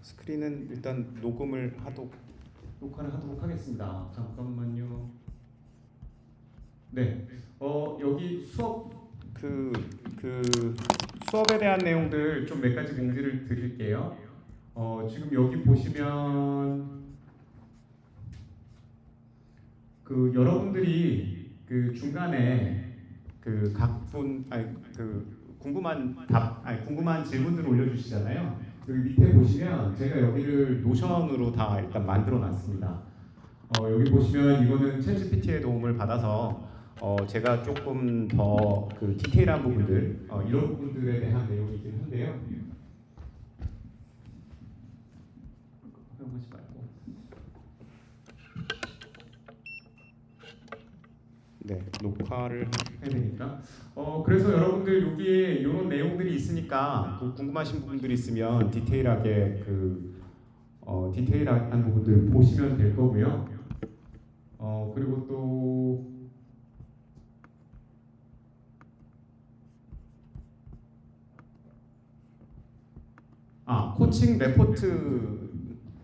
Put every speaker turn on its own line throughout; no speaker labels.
스크린은 일단 녹화를 하도록 하겠습니다. 잠깐만요. 네, 여기 수업에 대한 내용들 좀 몇 가지 공지를 드릴게요. 지금 여기 보시면 여러분들이 중간에 궁금한 질문들을 올려주시잖아요. 여기 밑에 보시면 제가 여기를 노션으로 다 일단 만들어 놨습니다. 여기 보시면 이거는 챗GPT의 도움을 받아서 제가 조금 더 디테일한 부분들, 이런 부분들에 대한 내용이긴 한데요. 활용하지 말고. 네, 녹화를 해야 되니까. 그래서 여러분들 여기에 이런 내용들이 있으니까 궁금하신 부분들이 있으면 디테일하게 디테일한 부분들 보시면 될 거고요. 그리고 또 코칭 레포트,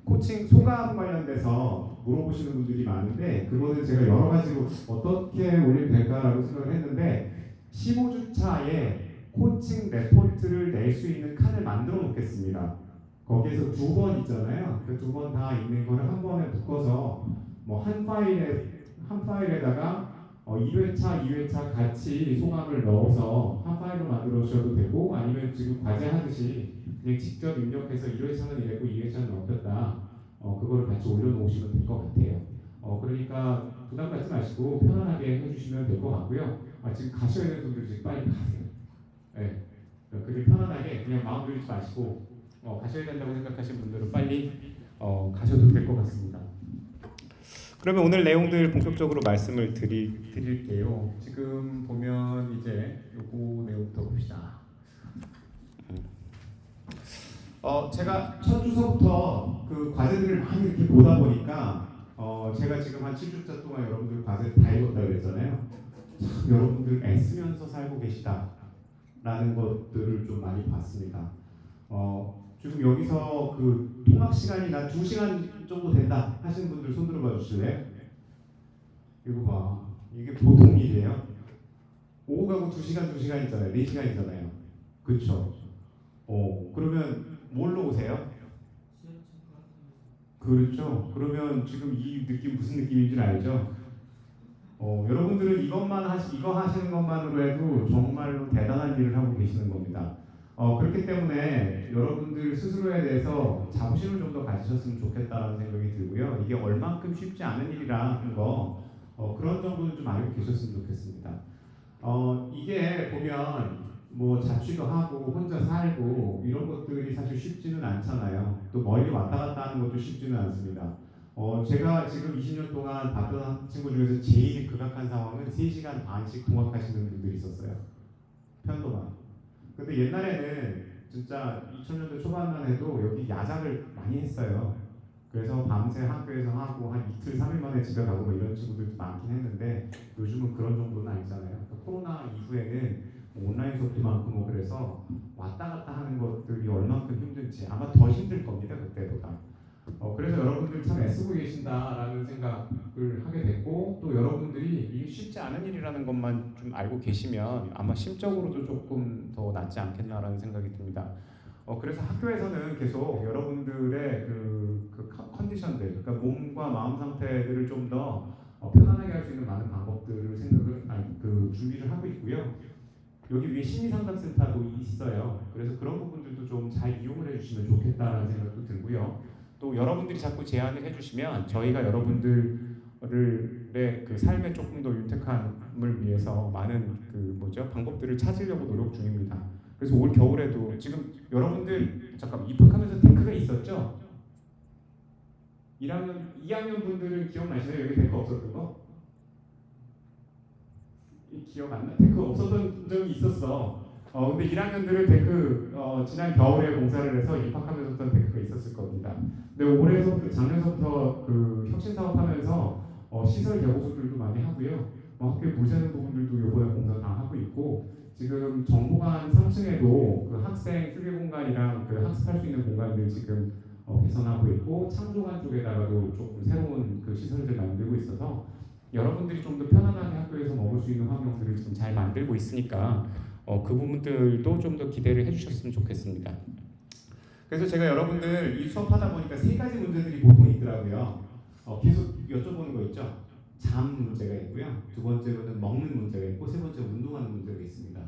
코칭 소감 관련돼서 물어보시는 분들이 많은데 그거는 제가 여러 가지로 어떻게 올리면 될까라고 생각을 했는데 15주차에 코칭 레포트를 낼 수 있는 칸을 만들어 놓겠습니다. 거기에서 2번 있잖아요. 그 2번 다 있는 거를 한 번에 묶어서 뭐 한 파일에다가 1회차, 2회차 같이 소감을 넣어서 한 파일로 만들어 주셔도 되고, 아니면 지금 과제 하듯이 그냥 직접 입력해서 1회차는 이랬고 2회차는 어땠다, 그거를 같이 올려놓으시면 될 것 같아요. 그러니까 부담 갖지 마시고 편안하게 해주시면 될 것 같고요. 지금 가셔야 되는 분들 지금 빨리 가세요. 네. 그게 편안하게 그냥 마음 들이지 마시고 가셔야 된다고 생각하시는 분들은 빨리 가셔도 될 것 같습니다. 그러면 오늘 내용들 본격적으로 말씀을 드릴게요. 지금 보면 이제 요거 내용부터 봅시다. 제가 첫 주서부터 과제들을 많이 이렇게 보다 보니까 제가 지금 한 7주차 동안 여러분들 과제 다 읽었다고 그랬잖아요. 참 여러분들 애쓰면서 살고 계시다라는 것들을 좀 많이 봤습니다. 지금 여기서 통학 시간이나 2시간 정도 된다 하시는 분들 손 들어봐 주실래요? 이거 봐, 이게 보통 일이에요. 오후 가고 2시간이잖아요. 4시간이잖아요. 그렇죠? 그러면 뭘로 오세요? 그렇죠. 그러면 지금 이 느낌 무슨 느낌인 줄 알죠? 여러분들은 이거 하시는 것만으로 해도 정말로 대단한 일을 하고 계시는 겁니다. 그렇기 때문에 여러분들 스스로에 대해서 자부심을 좀 더 가지셨으면 좋겠다는 생각이 들고요. 이게 얼만큼 쉽지 않은 일이라는 거, 그런 정도는 좀 알고 계셨으면 좋겠습니다. 이게 보면 뭐 자취도 하고 혼자 살고 이런 것들이 사실 쉽지는 않잖아요. 또 멀리 왔다 갔다 하는 것도 쉽지는 않습니다. 제가 지금 20년 동안 봤던 친구 중에서 제일 극악한 상황은 3시간 반씩 통학하시는 분들이 있었어요. 편도만. 근데 옛날에는 진짜 2000년대 초반만 해도 여기 야작을 많이 했어요. 그래서 밤새 학교에서 하고 한 이틀 3일 만에 집에 가고 뭐 이런 친구들도 많긴 했는데 요즘은 그런 정도는 아니잖아요. 그러니까 코로나 이후에는 온라인 수업도 많고 뭐 그래서 왔다 갔다 하는 것들이 얼만큼 힘든지 아마 더 힘들 겁니다. 그때보다. 그래서 여러분들 참 애쓰고 계신다라는 생각을 하게 됐고, 또 여러분들이 이게 쉽지 않은 일이라는 것만 좀 알고 계시면 아마 심적으로도 조금 더 낫지 않겠나라는 생각이 듭니다. 그래서 학교에서는 계속 여러분들의 컨디션들, 그러니까 몸과 마음 상태들을 좀 더 편안하게 할 수 있는 많은 방법들을 준비를 하고 있고요. 여기 위에 심리상담센터도 있어요. 그래서 그런 부분들도 좀 잘 이용을 해주시면 좋겠다라는 생각도 들고요. 또 여러분들이 자꾸 제안을 해주시면 저희가 여러분들의 삶에 조금 더 윤택함을 위해서 많은 방법들을 찾으려고 노력 중입니다. 그래서 올 겨울에도 지금 여러분들 입학하면서 데크가 있었죠? 2학년 분들은 기억나시나요? 여기 데크 없었던 거? 기억 안 나? 데크 없었던 적이 있었어. 근데 1학년들은 데크 지난 겨울에 공사를 해서 입학하면서 어떤 데크가 있었을 겁니다. 근데 작년서부터 혁신 사업하면서 시설 개보수들도 많이 하고요. 학교에 물 새는 부분들도 이번에 공사 다 하고 있고 지금 정보관 3층에도 그 학생 휴게 공간이랑 그 학습할 수 있는 공간들 지금 개선하고 있고 창조관 쪽에다가도 조금 새로운 그 시설들 만들고 있어서 여러분들이 좀 더 편안하게 학교에서 먹을 수 있는 환경들을 지금 잘 만들고 있으니까 그 부분들도 좀 더 기대를 해주셨으면 좋겠습니다. 그래서 제가 여러분들 이 수업하다 보니까 세 가지 문제들이 보통 있더라고요. 계속 여쭤보는 거 있죠. 잠 문제가 있고요. 두 번째로는 먹는 문제가 있고 세 번째 운동하는 문제가 있습니다.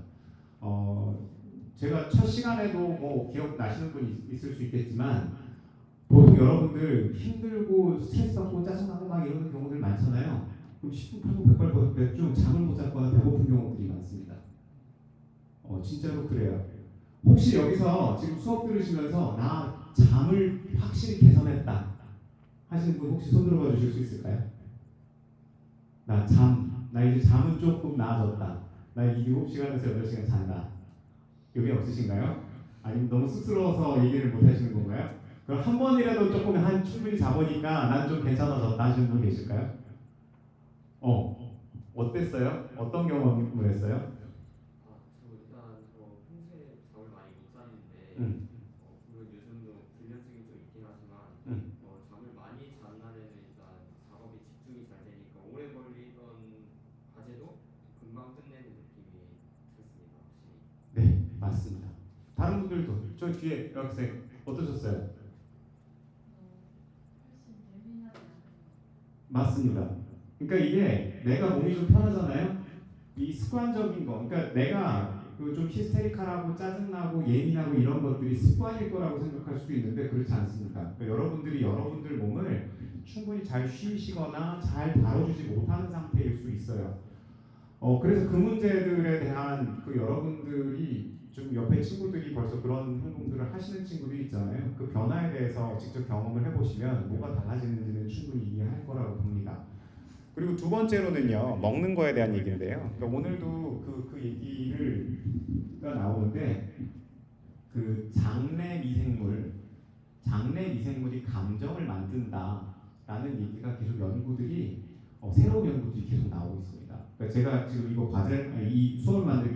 제가 첫 시간에도 뭐 기억나시는 분이 있을 수 있겠지만 보통 여러분들 힘들고 스트레스 받고 짜증나고 막 이러는 경우들 많잖아요. 그럼 10분, 8분, 100발, 100중 잠을 못 잤거나 배고픈 경우들이 많습니다. 진짜로 그래요. 혹시 여기서 지금 수업 들으시면서 나 잠을 확실히 개선했다 하시는 분 혹시 손 들어봐 주실 수 있을까요? 나 이제 잠은 조금 나아졌다. 나 7시간에서 8시간 잔다. 여기 없으신가요? 아니면 너무 쑥스러워서 얘기를 못 하시는 건가요? 그럼 한 번이라도 조금 충분히 자보니까 난 좀 괜찮아졌다 하시는 분 계실까요? 어땠어요? 어떤 경험을 했어요?
저 일단 평소에 잠을 많이 못 잤는데
응.
물론 요즘도 불면증이 좀 있긴 하지만
응.
잠을 많이 잔 날에는 일단 작업에 집중이 잘 되니까 오래 걸리던 과제도 금방 끝내는 느낌이 들었습니다. 확실히.
네, 맞습니다. 다른 분들도 저 뒤에 여학생 어떠셨어요?
훨씬 예민하지 않은
맞습니다. 그러니까 이게 내가 몸이 좀 편하잖아요. 이 습관적인 거, 그러니까 내가 그 좀 히스테리컬하고 짜증나고 예민하고 이런 것들이 습관일 거라고 생각할 수도 있는데 그렇지 않습니다. 그러니까 여러분들이 여러분들 몸을 충분히 잘 쉬시거나 잘 다뤄주지 못하는 상태일 수 있어요. 그래서 그 문제들에 대한 그 여러분들이 좀 옆에 친구들이 벌써 그런 행동들을 하시는 친구들이 있잖아요. 그 변화에 대해서 직접 경험을 해보시면 뭐가 달라지는지는 충분히 이해할 거라고 봅니다. 그리고 두 번째로는요, 먹는 거에 대한 얘기인데요. 그러니까 오늘도 그 얘기가 나오는데 그 장내 미생물이 감정을 만든다라는 얘기가 계속 새로운 연구들이 계속 나오고 있습니다. 그러니까 제가 지금 이 수업을 만든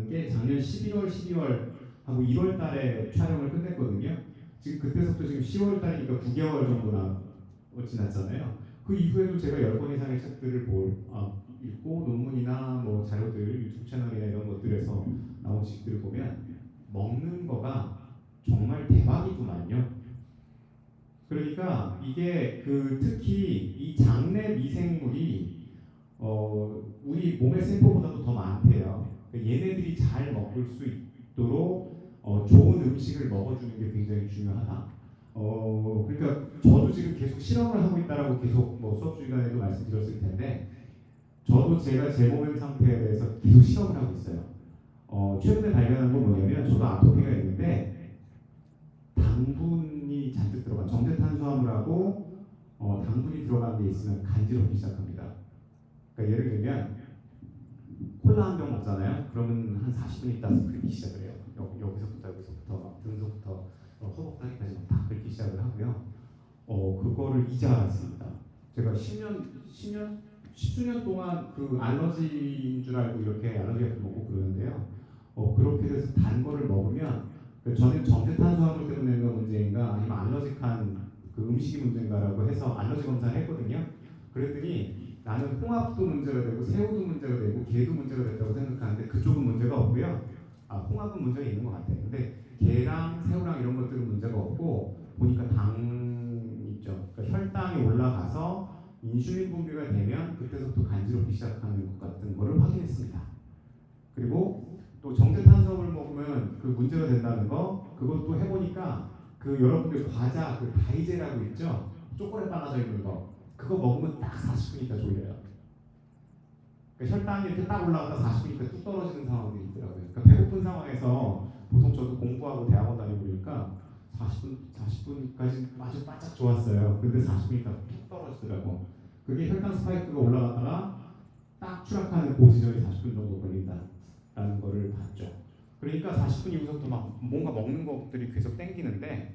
게 작년 11월, 12월 하고 1월 달에 촬영을 끝냈거든요. 지금 그때부터 지금 10월 달이니까 9개월 정도나 지났잖아요. 그 이후에도 제가 10권 이상의 책들을 읽고 논문이나 뭐 자료들, 유튜브 채널이나 이런 것들에서 나온 책들을 보면 먹는 거가 정말 대박이구만요. 그러니까 이게 특히 이 장내 미생물이 우리 몸의 세포보다도 더 많대요. 그러니까 얘네들이 잘 먹을 수 있도록 좋은 음식을 먹어주는 게 굉장히 중요하다. 그러니까 저도 지금 계속 실험을 하고 있다라고 계속 뭐 수업 중간에도 말씀드렸을 텐데 저도 제가 제 몸의 상태에 대해서 계속 실험을 하고 있어요. 최근에 발견한 건 뭐냐면 저도 아토피가 있는데 당분이 잔뜩 들어간 정제탄수화물하고 당분이 들어간 게 있으면 간지럽기 시작합니다. 그러니까 예를 들면 콜라 한 병 먹잖아요. 그러면 한 40분 있다 끓기 시작을 해요. 여기서부터 막 등서부터 허벅다리까지 다 끓기 시작을 하고요. 그거를 이제 알았습니다. 제가 10수년 동안 그 알러지인 줄 알고 이렇게 알러지 약을 먹고 그러는데요. 그렇게 돼서 단 거를 먹으면 저는 정제탄수화물 때문에 문제인가 아니면 알러직한 그 음식이 문제인가라고 해서 알러지 검사를 했거든요. 그랬더니 나는 홍합도 문제가 되고 새우도 문제가 되고 게도 문제가 됐다고 생각하는데 그쪽은 문제가 없고요. 홍합은 문제가 있는 것 같아요. 근데 게랑 새우랑 이런 것들은 문제가 없고 보니까 당 있죠. 그러니까 혈당이 올라가서 인슐린 분비가 되면 그때부터 간지럽기 시작하는 것 같은 거를 확인했습니다. 그리고 또 정제탄수화물 먹으면 그 문제가 된다는 거 그것도 해보니까 그 여러분들 과자 그 다이제라고 있죠. 초콜릿 발라져 있는 거 그거 먹으면 딱 40분 있다 졸려요. 그러니까 혈당이 이렇게 딱 올라가다 40분 있다 뚝 떨어지는 상황이 있더라고요. 그러니까 배고픈 상황에서 보통 저도 공부하고 대학원 다니고 그러니까 40분까지 아주 바짝 좋았어요. 근데 40분 있다 뚝 떨어지더라고. 그게 혈당 스파이크가 올라갔다가 딱 추락하는 그 지점이 40분 정도 걸린다라는 거를 봤죠. 그러니까 40분 이후부터 막 뭔가 먹는 것들이 계속 땡기는데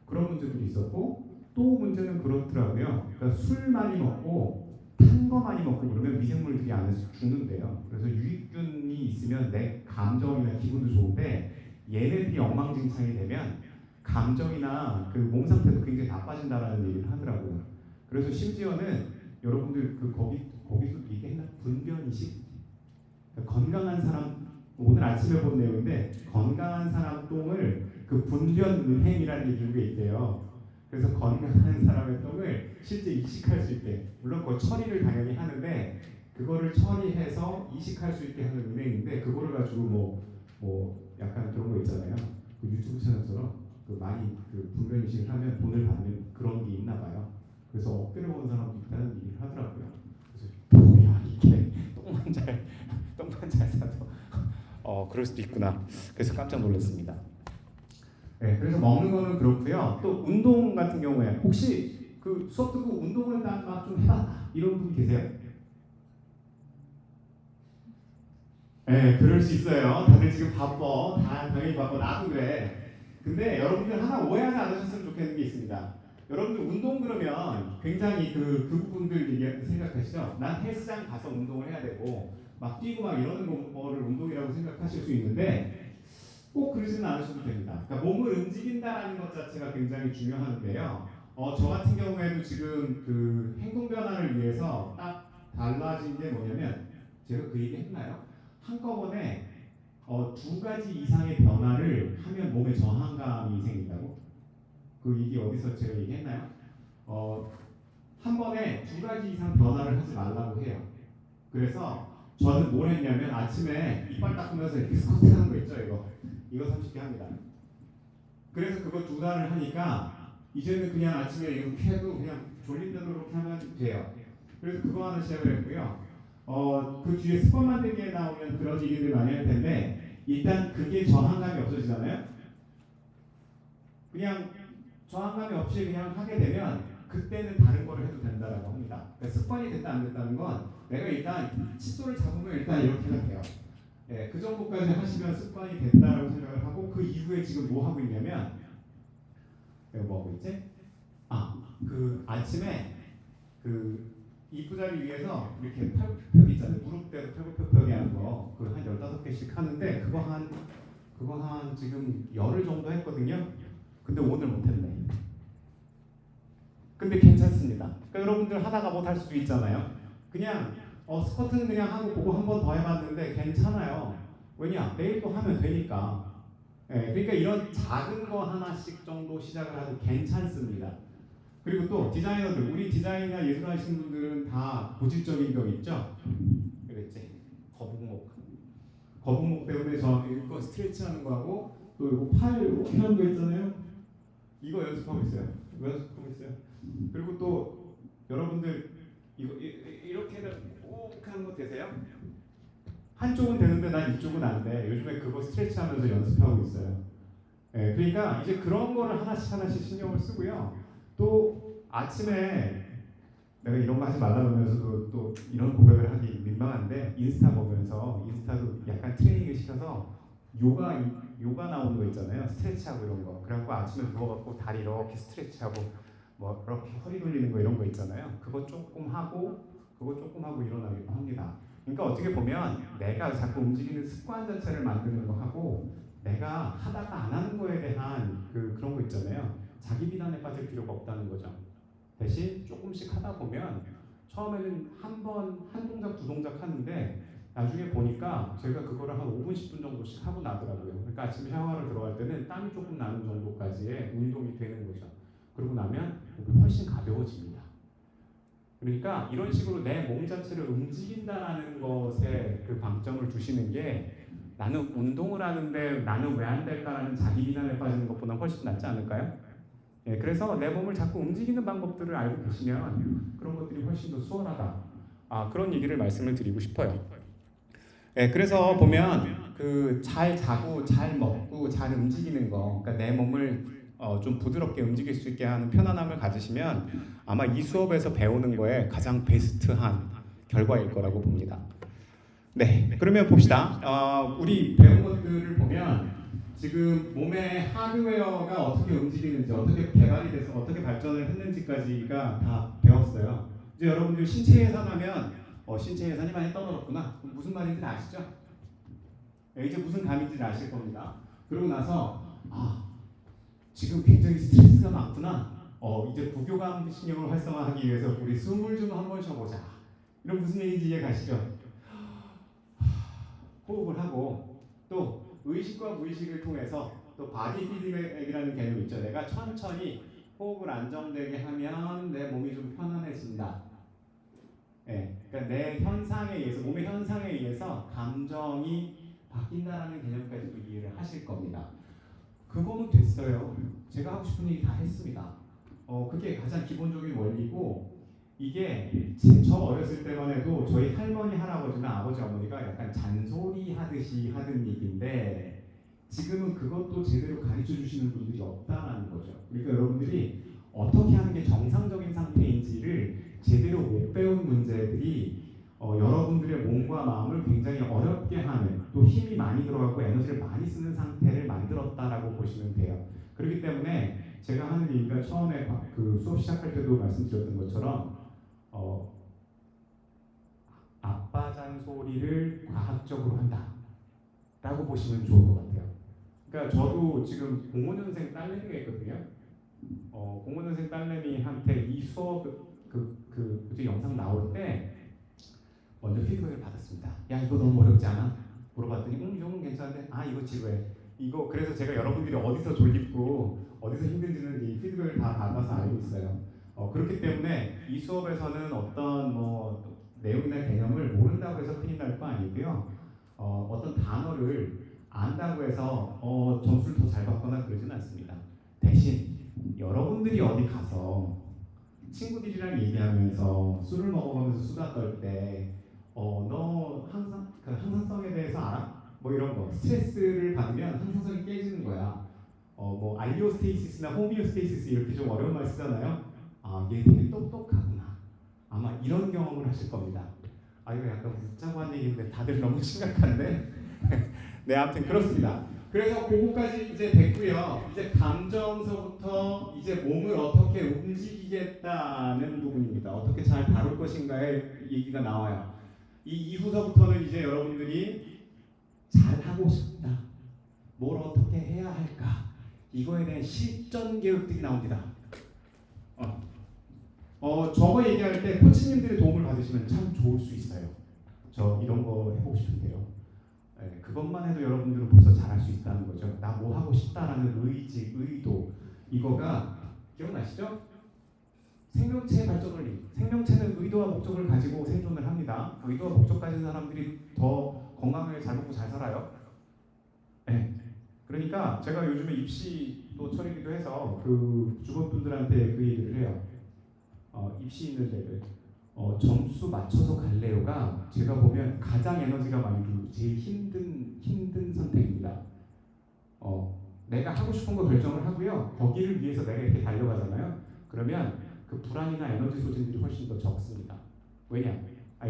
그런 문제들이 있었고 또 문제는 그렇더라고요. 그러니까 술 많이 먹고 탄 거 많이 먹고 그러면 미생물들이 안에서 죽는데요. 그래서 유익균이 있으면 내 감정이나 기분도 좋은데 얘네들이 엉망진창이 되면 감정이나 그 몸 상태도 굉장히 나빠진다라는 얘기를 하더라고요. 그래서 심지어는 여러분들 그 거기서 얘기했나 분변 이식 건강한 사람 오늘 아침에 본 내용인데 건강한 사람 똥을 그 분변 은행이라는 얘기가 있대요. 그래서 건강한 사람의 똥을 실제 이식할 수 있게 물론 그 처리를 당연히 하는데 그거를 처리해서 이식할 수 있게 하는 은행인데 그거를 가지고 뭐 약간 그런 거 있잖아요. 그 유튜브 채널처럼 그 많이 그 분변 이식을 하면 돈을 받는 그런 게 있나 봐요. 그래서 억대로 본 사람도 있다는 얘기를 하더라고요. 그래서 뭐야 이게 똥만 잘 사도 그럴 수도 있구나. 그래서 깜짝 놀랐습니다. 네, 그래서 먹는 거는 그렇고요. 또 운동 같은 경우에 혹시 그 수업 듣고 운동을 막 좀 해봤다 이런 분 계세요? 네, 그럴 수 있어요. 다들 지금 바빠. 다 당연히 바빠. 나도 그래. 근데 여러분들 하나 오해하지 않으셨으면 좋겠는 게 있습니다. 여러분들 운동 그러면 굉장히 그 부분들 얘기 생각하시죠? 난 헬스장 가서 운동을 해야 되고 막 뛰고 막 이러는 거를 운동이라고 생각하실 수 있는데 꼭 그러지는 않으셔도 됩니다. 그러니까 몸을 움직인다라는 것 자체가 굉장히 중요한데요. 저 같은 경우에도 지금 그 행동 변화를 위해서 딱 달라진 게 뭐냐면 제가 그 얘기 했나요? 한꺼번에 두 가지 이상의 변화를 하면 몸에 저항감이 생긴다고? 그 얘기 어디서 제가 얘기했나요? 한 번에 두 가지 이상 변화를 하지 말라고 해요. 그래서 저는 뭘 했냐면 아침에 이빨 닦으면서 이렇게 스쿼트 하는 거 있죠, 이거 30개 합니다. 그래서 그거 2달을 하니까 이제는 그냥 아침에 이렇게 해도 그냥 졸린 대로 이렇게 하면 돼요. 그래서 그거 하나 시작을 했고요. 그 뒤에 습관 만들기에 나오면 그런 얘기들 많이 할 텐데 일단 그게 저항감이 없어지잖아요. 그냥 저항감이 없이 그냥 하게 되면 그때는 다른 거를 해도 된다라고 합니다. 그러니까 습관이 됐다 안 됐다는 건 내가 일단 칫솔을 잡으면 일단 이렇게가 돼요. 네, 그 정도까지 하시면 습관이 됐다라고 생각을 하고 그 이후에 지금 뭐 하고 있냐면 내가 뭐 하고 있지? 그 아침에 그 이부자리 위에서 이렇게 팔굽혀펴기 있잖아요. 무릎대로 팔굽혀펴기 하는 거 그 한 15개씩 하는데 그거 한 지금 열흘 정도 했거든요. 근데 오늘 못했네. 근데 괜찮습니다. 그러니까 여러분들 하다가 못 할 수도 있잖아요. 그냥 스쿼트는 그냥 하고 그거 한 번 더 해봤는데 괜찮아요. 왜냐? 내일도 하면 되니까. 그러니까 이런 작은 거 하나씩 정도 시작을 해도 괜찮습니다. 그리고 또 디자이너들, 우리 디자인이나 예술 하시는 분들은 다 고질적인 거 있죠? 그랬지? 거북목 때문에 저 이거 스트레치 하는 거 하고 또 이거 팔 이렇게 하는 거 있잖아요? 이거 연습하고 있어요. 그리고 또 여러분들 이거 이렇게 꼭 하는 거 되세요? 한쪽은 되는데 난 이쪽은 안 돼. 요즘에 그거 스트레치 하면서 연습하고 있어요. 그러니까 이제 그런 거를 하나씩 신경을 쓰고요. 또 아침에 내가 이런 거 하지 말라 그러면서도 또 이런 고백을 하기 민망한데 인스타 보면서 인스타도 약간 트레이닝을 시켜서 요가 나오는 거 있잖아요. 스트레치하고 이런 거. 그래갖고 아침에 누워갖고 다리 이렇게 스트레치하고 뭐 이렇게 허리 돌리는 거 이런 거 있잖아요. 그거 조금 하고 일어나기도 합니다. 그러니까 어떻게 보면 내가 자꾸 움직이는 습관 자체를 만드는 거 하고 내가 하다가 안 하는 거에 대한 그런 거 있잖아요. 자기 비난에 빠질 필요가 없다는 거죠. 대신 조금씩 하다 보면 처음에는 한 동작, 2동작 하는데 나중에 보니까 제가 그거를 한 5분, 10분 정도씩 하고 나더라고요. 그러니까 아침에 샤워를 들어갈 때는 땀이 조금 나는 정도까지의 운동이 되는 거죠. 그러고 나면 몸이 훨씬 가벼워집니다. 그러니까 이런 식으로 내 몸 자체를 움직인다라는 것에 그 방점을 두시는 게 나는 운동을 하는데 나는 왜 안 될까라는 자기 비난에 빠지는 것보다 훨씬 낫지 않을까요? 그래서 내 몸을 자꾸 움직이는 방법들을 알고 계시면 그런 것들이 훨씬 더 수월하다. 그런 얘기를 말씀을 드리고 싶어요. 그래서 보면 그 잘 자고 잘 먹고 잘 움직이는 거, 그러니까 내 몸을 좀 부드럽게 움직일 수 있게 하는 편안함을 가지시면 아마 이 수업에서 배우는 거에 가장 베스트한 결과일 거라고 봅니다. 네, 그러면 봅시다. 우리 배운 것들을 보면 지금 몸의 하드웨어가 어떻게 움직이는지, 어떻게 개발이 돼서 어떻게 발전을 했는지까지가 다 배웠어요. 이제 여러분들 신체 예산하면 신체 예산이 많이 떨어졌구나. 그럼 무슨 말인지 아시죠? 네, 이제 무슨 감인지 아실 겁니다. 그러고 나서 지금 굉장히 스트레스가 많구나. 이제 부교감 신경을 활성화하기 위해서 우리 숨을 좀 한번 쉬어보자. 이런 무슨 얘기인지 이해 가시죠? 호흡을 하고 또 의식과 무의식을 통해서 또 바디 피드백이라는 개념이 있죠. 내가 천천히 호흡을 안정되게 하면 내 몸이 좀 편안해진다. 네, 그러니까 내 현상에 의해서 몸의 현상에 의해서 감정이 바뀐다라는 개념까지도 이해를 하실 겁니다. 그거는 됐어요. 제가 하고 싶은 얘기 다 했습니다. 그게 가장 기본적인 원리고 이게 저 어렸을 때만 해도 저희 할머니, 할아버지나 아버지, 어머니가 약간 잔소리 하듯이 하던 얘기인데 지금은 그것도 제대로 가르쳐 주시는 분들이 없다라는 거죠. 그러니까 여러분들이 어떻게 하는 게 정상적인 상태인지를 제대로 못 배운 문제들이 여러분들의 몸과 마음을 굉장히 어렵게 하는 또 힘이 많이 들어가고 에너지를 많이 쓰는 상태를 만들었다라고 보시면 돼요. 그렇기 때문에 제가 하는 얘기가 처음에 그 수업 시작할 때도 말씀드렸던 것처럼 아빠 잔소리를 과학적으로 한다라고 보시면 좋을 것 같아요. 그러니까 저도 지금 05년생 딸내미가 있거든요. 05년생 딸내미한테 이 수업 그 영상 나올 때 먼저 피드백을 받았습니다. 야 이거 너무 어렵지 않아? 물어봤더니 이 정도는 괜찮은데 이거 지루해. 이거 그래서 제가 여러분들이 어디서 졸립고 어디서 힘든지는 이 피드백을 다 받아서 알고 있어요. 그렇기 때문에 이 수업에서는 어떤 내용이나 개념을 모른다고 해서 큰일 날 거 아니고요. 어떤 단어를 안다고 해서 점수를 더 잘 받거나 그러지는 않습니다. 대신 여러분들이 어디 가서 친구들이랑 얘기하면서 술을 먹어가면서 수다 떨 때 너 항상 그 항상성에 대해서 알아? 뭐 이런 거 스트레스를 받으면 항상성이 깨지는 거야. 알리오스테이시스나 호미오스테이시스 이렇게 좀 어려운 말 쓰잖아요. 얘 되게 똑똑하구나. 아마 이런 경험을 하실 겁니다. 이거 약간 웃자고 한 얘기인데 다들 너무 심각한데. 네, 아무튼 그렇습니다. 그래서 그거까지 이제 됐고요. 이제 감정서부터 이제 몸을 어떻게 움직이겠다는 부분입니다. 어떻게 잘 다룰 것인가의 얘기가 나와요. 이 이후서부터는 이제 여러분들이 잘 하고 싶다. 뭘 어떻게 해야 할까? 이거에 대한 실전 교육들이 나옵니다. 저거 얘기할 때 코치님들의 도움을 받으시면 참 좋을 수 있어요. 저 이런 거 해보고 싶은데요. 네, 그것만 해도 여러분들은 벌써 잘할 수 있다는 거죠. 나 뭐 하고 싶다라는 의지, 의도 이거가 기억나시죠? 생명체 발전 원리. 생명체는 의도와 목적을 가지고 생존을 합니다. 의도와 목적 가진 사람들이 더 건강하게 잘 먹고 잘 살아요. 네. 그러니까 제가 요즘에 입시도 철이기도 해서 그 주부분들한테 그 얘기를 해요. 입시 있는 데를 점수 맞춰서 갈래요가 제가 보면 가장 에너지가 많이 들고 제일 힘든 선택입니다. 내가 하고 싶은 거 결정을 하고요. 거기를 위해서 내가 이렇게 달려가잖아요. 그러면 그 불안이나 에너지 소진들이 훨씬 더 적습니다. 왜냐?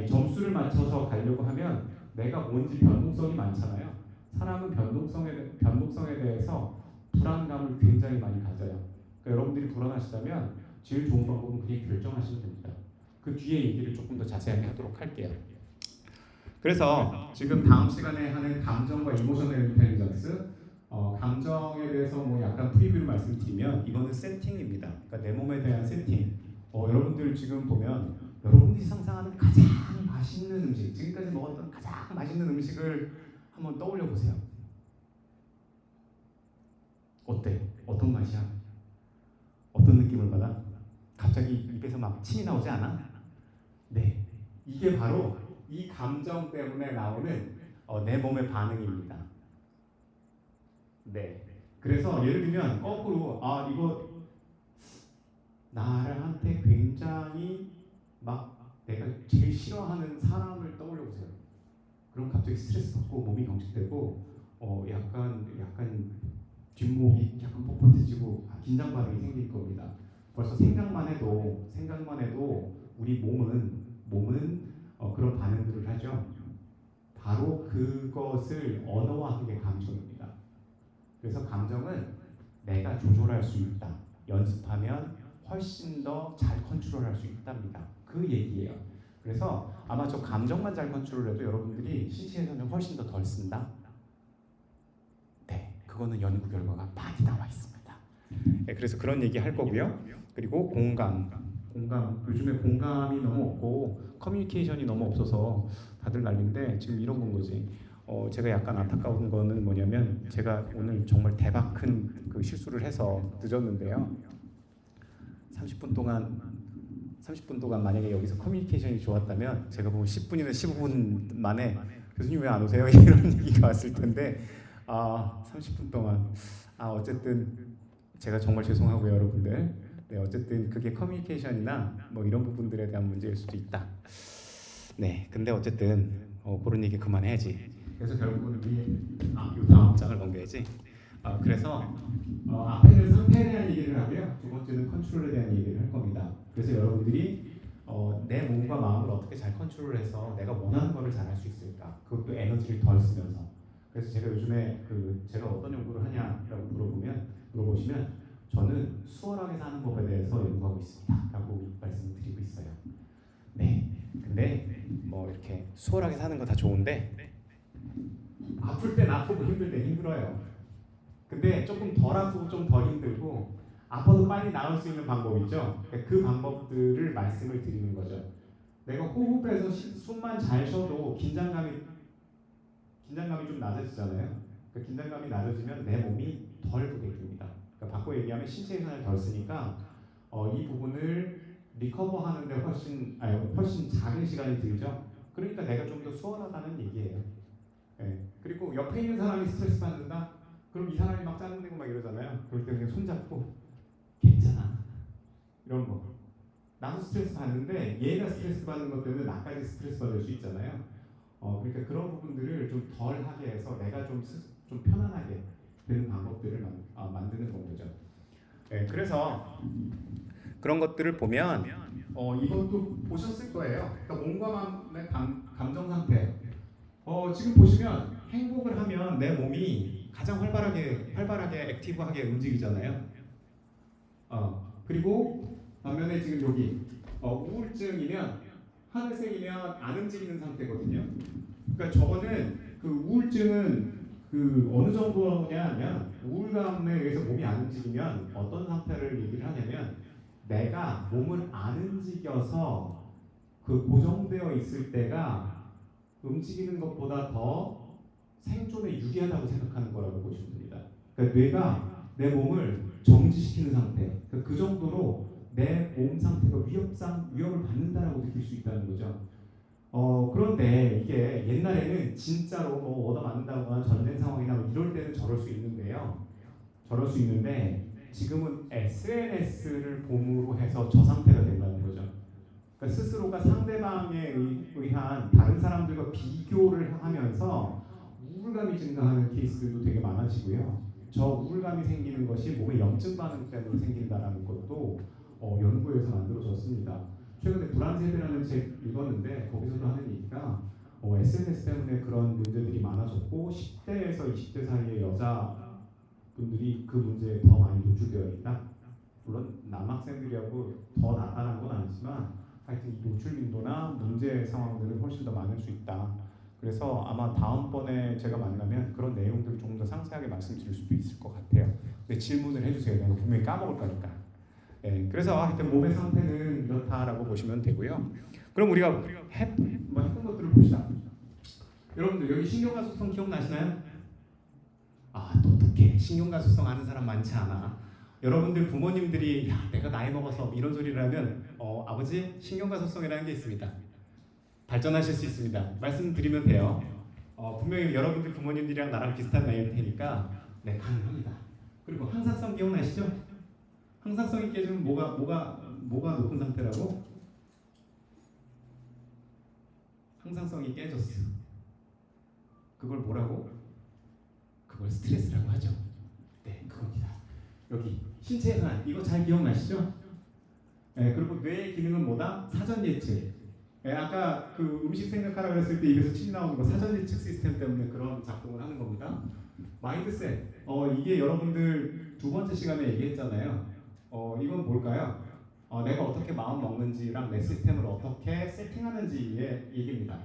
점수를 맞춰서 가려고 하면 내가 뭔지 변동성이 많잖아요. 사람은 변동성에 대해서 불안감을 굉장히 많이 가져요. 그러니까 여러분들이 불안하시다면 제일 좋은 방법은 그냥 결정하시면 됩니다. 그 뒤에 얘기를 조금 더 자세하게 하도록 할게요. 그래서 지금 다음 시간에 하는 감정과 이모셔널 인텔리전스, 감정에 대해서 약간 프리뷰를 말씀드리면 이거는 세팅입니다. 그러니까 내 몸에 대한 세팅. 여러분들 지금 보면 여러분들이 상상하는 가장 맛있는 음식, 지금까지 먹었던 가장 맛있는 음식을 한번 떠올려 보세요. 어때? 어떤 맛이야? 어떤 느낌을 받아? 갑자기 입에서 막 침이 나오지 않아? 네, 이게 바로 이 감정 때문에 나오는 내 몸의 반응입니다. 네, 그래서 예를 들면 거꾸로 이거 나한테 굉장히 막 내가 제일 싫어하는 사람을 떠올려 보세요. 그럼 갑자기 스트레스 받고 몸이 경직되고 약간 뒷목이 약간 뻣뻣해지고 긴장 반응이 생길 겁니다. 벌써 생각만 해도 우리 몸은 그런 반응들을 하죠. 바로 그것을 언어화하는 게 감정입니다. 그래서 감정은 내가 조절할 수 있다. 연습하면 훨씬 더 잘 컨트롤할 수 있답니다. 그 얘기예요. 그래서 아마 저 감정만 잘 컨트롤해도 여러분들이 신체에서는 훨씬 더 덜 쓴다. 네, 그거는 연구 결과가 많이 나와 있습니다. 네, 그래서 그런 얘기 할 거고요. 그리고 공감 요즘에 공감이 너무 없고 커뮤니케이션이 너무 없어서 다들 난리인데 지금 이런 건 거지. 제가 약간 안타까운 거는 뭐냐면 제가 오늘 정말 대박 큰 그 실수를 해서 늦었는데요. 30분 동안 만약에 여기서 커뮤니케이션이 좋았다면 제가 보면 10분이나 15분 만에 교수님 왜 안 오세요? 이런 얘기가 왔을 텐데 30분 동안 어쨌든 제가 정말 죄송하고요, 여러분들. 네, 어쨌든 그게 커뮤니케이션이나 뭐 이런 부분들에 대한 문제일 수도 있다. 네, 근데 어쨌든 그런 얘기 그만해야지. 그래서 결국은 이 다음 장을 넘겨야지. 그래서 앞에는 상태에 대한 얘기를 하고요. 두 번째는 컨트롤에 대한 얘기를 할 겁니다. 그래서 여러분들이 내 몸과 마음을 어떻게 잘 컨트롤해서 내가 원하는 거를 잘 할 수 있을까? 그것도 에너지를 덜 쓰면서. 그래서 제가 요즘에 제가 어떤 연구를 하냐라고 물어보시면 저는 수월하게 사는 법에 대해서 연구하고 있습니다라고 말씀을 드리고 있어요. 네. 근데 뭐 이렇게 수월하게 사는 거 다 좋은데 아플 땐 아프고 힘들 땐 힘들어요. 근데 조금 덜 아프고 좀 덜 힘들고 아파도 빨리 나을 수 있는 방법 있죠. 그 방법들을 말씀을 드리는 거죠. 내가 호흡해서 숨만 잘 쉬어도 긴장감이 좀 낮아지잖아요. 그 긴장감이 낮아지면 내 몸이 덜 부대낍니다. 그러니까 바꿔 얘기하면 신체 예산을 덜 쓰니까 이 부분을 리커버하는데 훨씬 작은 시간이 들죠. 그러니까 내가 좀 더 수월하다는 얘기예요. 네. 그리고 옆에 있는 사람이 스트레스 받는다? 그럼 이 사람이 막 짜증내고 막 이러잖아요. 그럴 때 그냥 손잡고 괜찮아 이런 거. 나도 스트레스 받는데 얘가 스트레스 받는 것 때문에 나까지 스트레스 받을 수 있잖아요. 그러니까 그런 부분들을 좀 덜 하게 해서 내가 좀 편안하게 되는 방법들을 만드는 건 거죠. 네, 그래서 그런 것들을 보면 이것도 보셨을 거예요. 그러니까 몸과 마음의 감정 상태. 지금 보시면 행복을 하면 내 몸이 가장 활발하게 액티브하게 움직이잖아요. 그리고 반면에 지금 여기 우울증이면 하늘색이면 안 움직이는 상태거든요. 그러니까 저거는 그 우울증은 그 어느 정도냐면 우울감에 의해서 몸이 안 움직이면 어떤 상태를 얘기를 하냐면 내가 몸을 안 움직여서 그 고정되어 있을 때가 움직이는 것보다 더 생존에 유리하다고 생각하는 거라고 보시면 됩니다. 그러니까 뇌가 내 몸을 정지시키는 상태, 그 정도로 내 몸 상태가 위협을 받는다라고 느낄 수 있다는 거죠. 그런데 이게 옛날에는 진짜로 뭐 얻어맞는다거나 전쟁 상황이나 뭐 이럴 때는 저럴 수 있는데 지금은 SNS를 봄으로 해서 저 상태가 된다는 거죠. 그러니까 스스로가 상대방에 의한 다른 사람들과 비교를 하면서 우울감이 증가하는 케이스들도 되게 많아지고요. 저 우울감이 생기는 것이 몸의 염증 반응 때문에 생긴다는 것도 연구에서 만들어졌습니다. 최근에 불안세대라는 책 읽었는데 거기서도 하는 얘기가 SNS 때문에 그런 문제들이 많아졌고 10대에서 20대 사이의 여자분들이 그 문제에 더 많이 노출되어 있다. 물론 남학생들이하고 더 나타난 건 아니지만 하여튼 이 노출 빈도나 문제 상황들은 훨씬 더 많을 수 있다. 그래서 아마 다음번에 제가 만나면 그런 내용들을 조금 더 상세하게 말씀드릴 수도 있을 것 같아요. 근데 질문을 해주세요. 내가 분명히 까먹을 거니까. 네, 그래서 하여튼 몸의 상태는 이렇다라고 보시면 되고요. 그럼 우리가 했던 것들을 봅시다. 여러분들 여기 신경가소성 기억나시나요? 똑똑해. 신경가소성 아는 사람 많지 않아. 여러분들 부모님들이 내가 나이 먹어서 이런 소리를 하면 아버지 신경가소성이라는 게 있습니다. 발전하실 수 있습니다. 말씀드리면 돼요. 분명히 여러분들 부모님들이랑 나랑 비슷한 나이일 테니까 네 가능합니다. 그리고 항상성 기억나시죠? 항상성이 깨지면 뭐가 높은 상태라고? 항상성이 깨졌어. 그걸 뭐라고? 그걸 스트레스라고 하죠. 네, 그겁니다. 여기 신체 예산 이거 잘 기억나시죠? 네, 그리고 뇌의 기능은 뭐다? 사전 예측. 네, 아까 그 음식 생각하라고 했을 때 입에서 침 나오는 거 사전 예측 시스템 때문에 그런 작동을 하는 겁니다. 마인드셋. 이게 여러분들 두 번째 시간에 얘기했잖아요. 이건 뭘까요? 내가 어떻게 마음 먹는지랑 내 시스템을 어떻게 세팅하는지의 얘기입니다.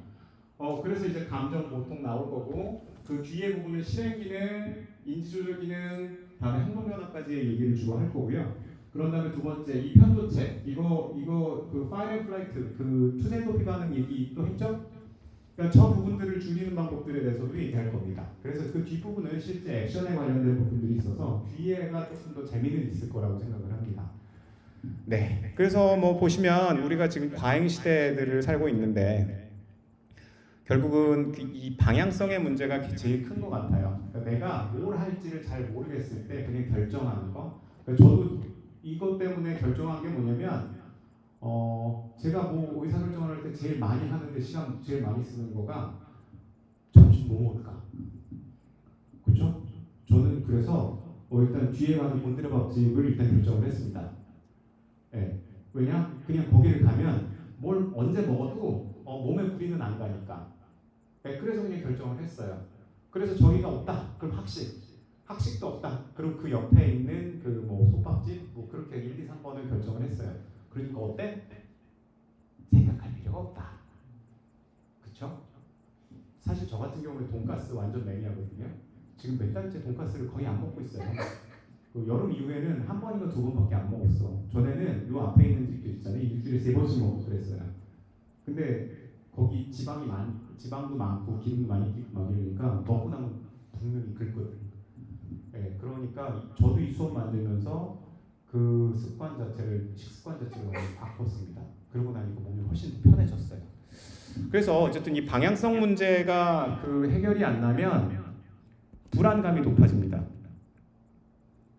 그래서 이제 감정 보통 나올 거고 그 뒤에 부분은 실행 기능, 인지 조절 기능, 다음에 행동 변화까지의 얘기를 주로 할 거고요. 그런 다음에 두 번째 이 편도체 이거 그 파일 앤 플라이트 그 투생 높이 반응 얘기 또 했죠? 그러니까 저 부분들을 줄이는 방법들에 대해서도 얘기할 겁니다. 그래서 그 뒷부분은 실제 액션에 관련된 부분들이 있어서 뒤에가 조금 더 재미는 있을 거라고 생각을 합니다. 네. 그래서 뭐 보시면 우리가 지금 과잉 시대들을 살고 있는데 결국은 이 방향성의 문제가 제일 큰 것 같아요. 그러니까 내가 뭘 할지를 잘 모르겠을 때 그냥 결정하는 거. 그러니까 저도 이것 때문에 결정한 게 뭐냐면 제가 뭐 의사결정을 할 때 제일 많이 하는데 시간 제일 많이 쓰는 거가 점심 뭐 먹을까? 그렇죠? 저는 그래서 일단 뒤에 가는 곤드레밥집을 일단 결정을 했습니다. 예. 왜냐? 그냥 거기를 가면 뭘 언제 먹어도 몸에 무리는 안 가니까. 네, 그래서 그냥 결정을 했어요. 그래서 저희가 없다. 그럼 학식도 없다. 그럼 그 옆에 있는 그 뭐 솥밥집 뭐 그렇게 1, 2, 3번을 결정을 했어요. 그러니까 어때? 생각할 필요가 없다. 그쵸? 사실 저 같은 경우는 돈가스 완전 매니아거든요. 지금 몇 달째 돈가스를 거의 안 먹고 있어요. 그 여름 이후에는 한 번인가 두 번밖에 안 먹었어. 전에는 요 앞에 있는 집도 있잖아요. 일주일에 3번씩 먹고 그랬어요. 근데 거기 지방도 많고 기름도 많이 끼고 막 이러니까 먹고 나면 분명히 긁거든. 네, 그러니까 저도 이 수업 만들면서 그 습관 자체를 식습관 자체를 많이 바꿨습니다. 그러고 나니까 몸이 훨씬 편해졌어요. 그래서 어쨌든 이 방향성 문제가 그 해결이 안 나면 불안감이 높아집니다.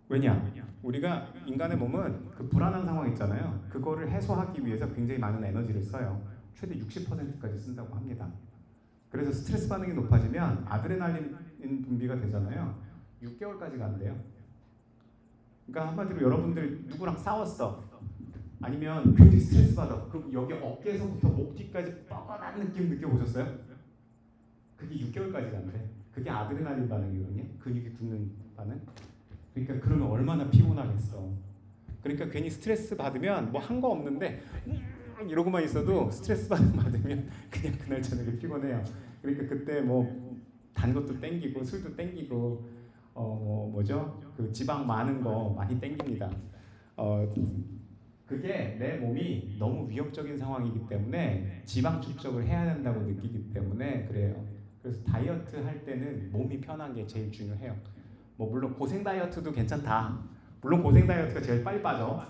왜냐? 우리가 인간의 몸은 그 불안한 상황 있잖아요. 그거를 해소하기 위해서 굉장히 많은 에너지를 써요. 최대 60%까지 쓴다고 합니다. 그래서 스트레스 반응이 높아지면 아드레날린 분비가 되잖아요. 6개월까지 간대요. 그러니까 한마디로 여러분들 누구랑 싸웠어. 아니면 굉장히 스트레스 받아. 그럼 여기 어깨에서부터 목 뒤까지 뻐근한 느낌 느껴보셨어요? 그게 6개월까지 간대. 그게 아드레날린 반응이거든요. 근육이 굳는 반응. 그러니까 그러면 얼마나 피곤하겠어. 그러니까 괜히 스트레스 받으면 뭐 한 거 없는데 이러고만 있어도 스트레스 받으면 그냥 그날 저녁에 피곤해요. 그러니까 그때 뭐 단 것도 땡기고 술도 땡기고 뭐죠? 그 지방 많은 거 많이 땡깁니다. 그게 내 몸이 너무 위협적인 상황이기 때문에 지방 축적을 해야 된다고 느끼기 때문에 그래요. 그래서 다이어트 할 때는 몸이 편한 게 제일 중요해요. 뭐 물론 고생 다이어트도 괜찮다. 물론 고생 다이어트가 제일 빨리 빠져.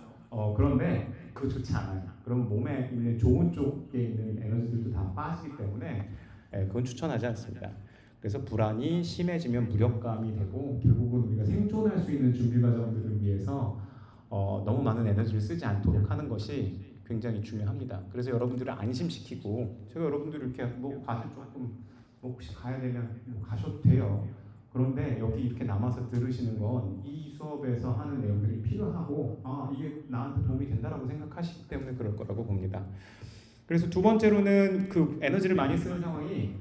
그런데 그거 좋지 않아요. 그럼 몸에 있는 좋은 쪽에 있는 에너지들도 다 빠지기 때문에 그건 추천하지 않습니다. 그래서 불안이 심해지면 무력감이 되고 결국은 우리가 생존할 수 있는 준비 과정들을 위해서 너무 많은 에너지를 쓰지 않도록 하는 것이 굉장히 중요합니다. 그래서 여러분들을 안심시키고 제가 여러분들을 이렇게 뭐 가서 조금 뭐 혹시 가야 되면 뭐 가셔도 돼요. 그런데 여기 이렇게 남아서 들으시는 건 이 수업에서 하는 내용들이 필요하고 이게 나한테 도움이 된다라고 생각하시기 때문에 그럴 거라고 봅니다. 그래서 두 번째로는 그 에너지를 많이 쓰는 상황이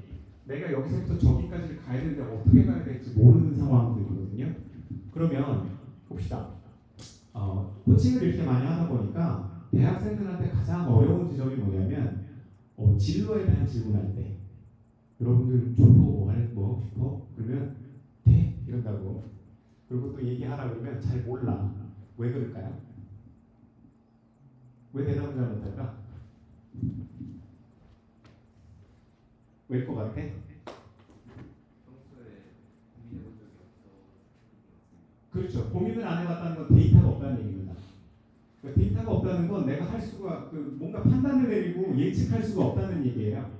내가 여기서부터 저기까지 가야 되는데 어떻게 가야 될지 모르는 상황들이거든요. 그러면 봅시다. 코칭을 이렇게 많이 하다 보니까 대학생들한테 가장 어려운 지점이 뭐냐면 진로에 대한 질문할 때 여러분들 졸업 뭐 하고 싶어? 그러면 네 이런다고. 그리고 또 얘기하라 그러면 잘 몰라. 왜 그럴까요? 왜 대답을 잘 못할까? 왜일 것 같아?
평소에 고민해본 적이 없어.
그렇죠. 고민을 안 해봤다는 건 데이터가 없다는 얘기입니다. 그러니까 데이터가 없다는 건 내가 할 수가 뭔가 판단을 내리고 예측할 수가 없다는 얘기예요.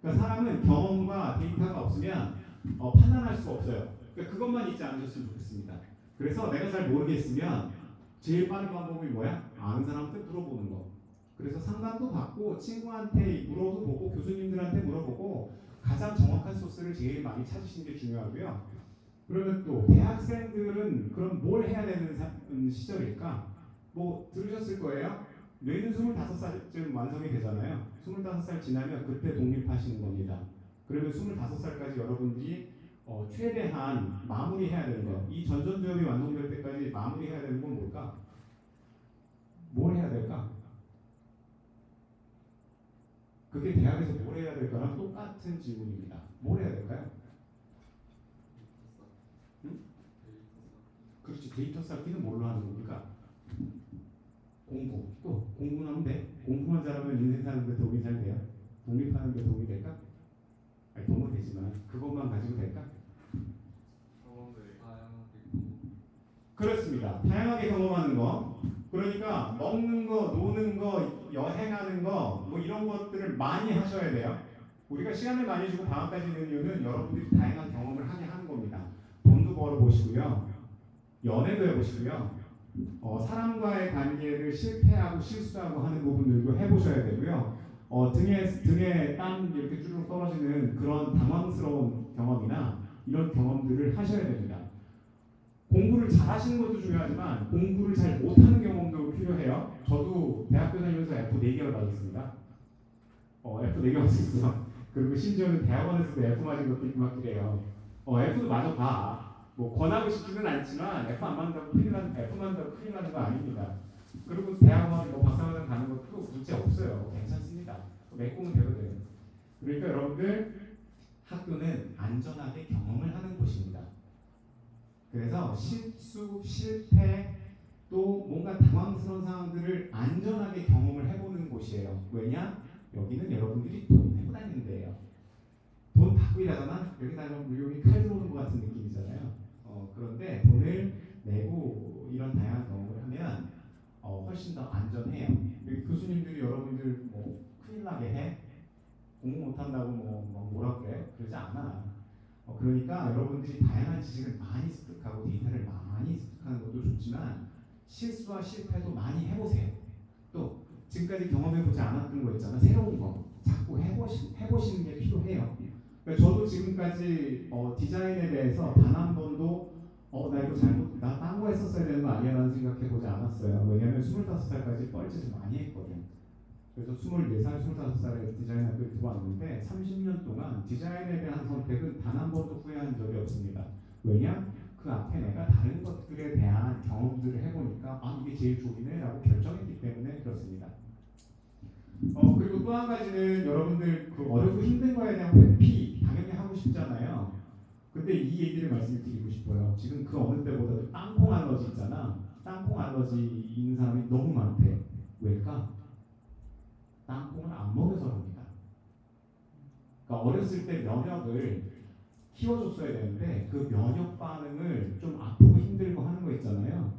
그러니까 사람은 경험과 데이터가 없으면 판단할 수가 없어요. 그러니까 그것만 잊지 않으셨으면 좋겠습니다. 그래서 내가 잘 모르겠으면 제일 빠른 방법이 뭐야? 아는 사람한테 물어보는 거. 그래서 상담도 받고 친구한테 물어보고 교수님들한테 물어보고 가장 정확한 소스를 제일 많이 찾으시는 게 중요하고요. 그러면 또 대학생들은 그럼 뭘 해야 되는 시절일까? 뭐 들으셨을 거예요. 뇌는 25살쯤 완성이 되잖아요. 25살 지나면 그때 독립하시는 겁니다. 그러면 25살까지 여러분들이 최대한 마무리해야 되는 거. 이 전전두엽이 완성될 때까지 마무리해야 되는 건 뭘까? 뭘 해야 될까? 그게 대학에서 뭘 해야 될까랑 똑같은 질문입니다. 뭘 해야 될까요? 응? 그렇지. 데이터 쌓기는 뭘로 하는 겁니까? 공부. 또 공부는 하면 돼. 공부만 잘하면 인생 사는데 도움이 잘 돼요. 독립하는 데 도움이 될까? 아니, 도움은 되지만 그것만 가지고 될까?
경험을
그렇습니다. 다양하게 경험하는 거. 그러니까 먹는 거, 노는 거, 여행하는 거, 뭐 이런 것들을 많이 하셔야 돼요. 우리가 시간을 많이 주고 방학까지 있는 이유는 여러분들이 다양한 경험을 하게 하는 겁니다. 돈도 벌어 보시고요, 연애도 해보시고요, 사람과의 관계를 실패하고 실수하고 하는 부분들도 해보셔야 되고요. 등에 땀 이렇게 쭈르륵 떨어지는 그런 당황스러운 경험이나 이런 경험들을 하셔야 됩니다. 공부를 잘하시는 것도 중요하지만 공부를 잘 못하는 경험도 필요해요. 저도 대학교 다니면서 F 4개월 받았습니다. F 4개 맞았어. 그리고 심지어는 대학원에서도 F 맞은 것도 있고 막 그래요. F도 맞아 봐. 뭐 권하고 싶지는 않지만 F 안 맞는다고 큰일 나는, F 맞는다고 큰일 나는 거 아닙니다. 그리고 대학원 뭐 박사과정 가는 것도 문제 없어요. 괜찮습니다. 메꾸면 되거든요. 그러니까 여러분들 학교는 안전하게 경험을 하는 곳입니다. 그래서 실수, 실패, 또 뭔가 당황스러운 상황들을 안전하게 경험을 해보는 곳이에요. 왜냐? 여기는 여러분들이 돈 내고 다니는 데예요. 돈 받고 일하잖아? 여기다가 여기 칼 들어오는 것 같은 느낌이잖아요. 그런데 돈을 내고 이런 다양한 경험을 하면 훨씬 더 안전해요. 여기 교수님들이 여러분들 뭐 큰일 나게 해? 공부 못한다고 뭐라 그래? 그러지 않아. 그러니까 여러분들이 다양한 지식을 많이 습득하고 데이터를 많이 습득하는 것도 좋지만 실수와 실패도 많이 해보세요. 또 지금까지 경험해보지 않았던 거 있잖아. 새로운 거 자꾸 해보시는 게 필요해요. 그러니까 저도 지금까지 디자인에 대해서 단 한 번도 나 이거 잘못, 나 딴 거 했었어야 되는 거 아니야 라는 생각해보지 않았어요. 왜냐면 25살까지 뻘짓을 많이 했거든. 그래서 24살, 25살에 디자인 학교에 들어왔는데 30년 동안 디자인에 대한 선택은 단 한 번도 후회한 적이 없습니다. 왜냐? 그 앞에 내가 다른 것들에 대한 경험들을 해보니까 이게 제일 좋이네 라고 결정했기 때문에 그렇습니다. 그리고 또 한 가지는 여러분들 그 어렵고 힘든 거에 대한 회피 당연히 하고 싶잖아요. 근데 이 얘기를 말씀드리고 싶어요. 지금 그 어느 때보다도 땅콩 알러지 있잖아. 땅콩 알러지 있는 사람이 너무 많대. 왜일까? 땅콩을 안 먹여서 그럽니다. 그러니까 어렸을 때 면역을 키워줬어야 되는데 그 면역 반응을 좀 아프고 힘들고 하는 거 있잖아요.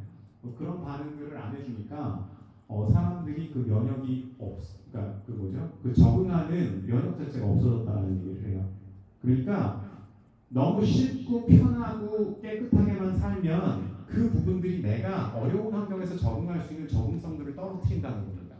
그런 반응들을 안 해주니까 사람들이 그 면역이 그러니까 그 적응하는 면역 자체가 없어졌다는 얘기를 해요. 그러니까 너무 쉽고 편하고 깨끗하게만 살면 그 부분들이 내가 어려운 환경에서 적응할 수 있는 적응성들을 떨어뜨린다는 겁니다.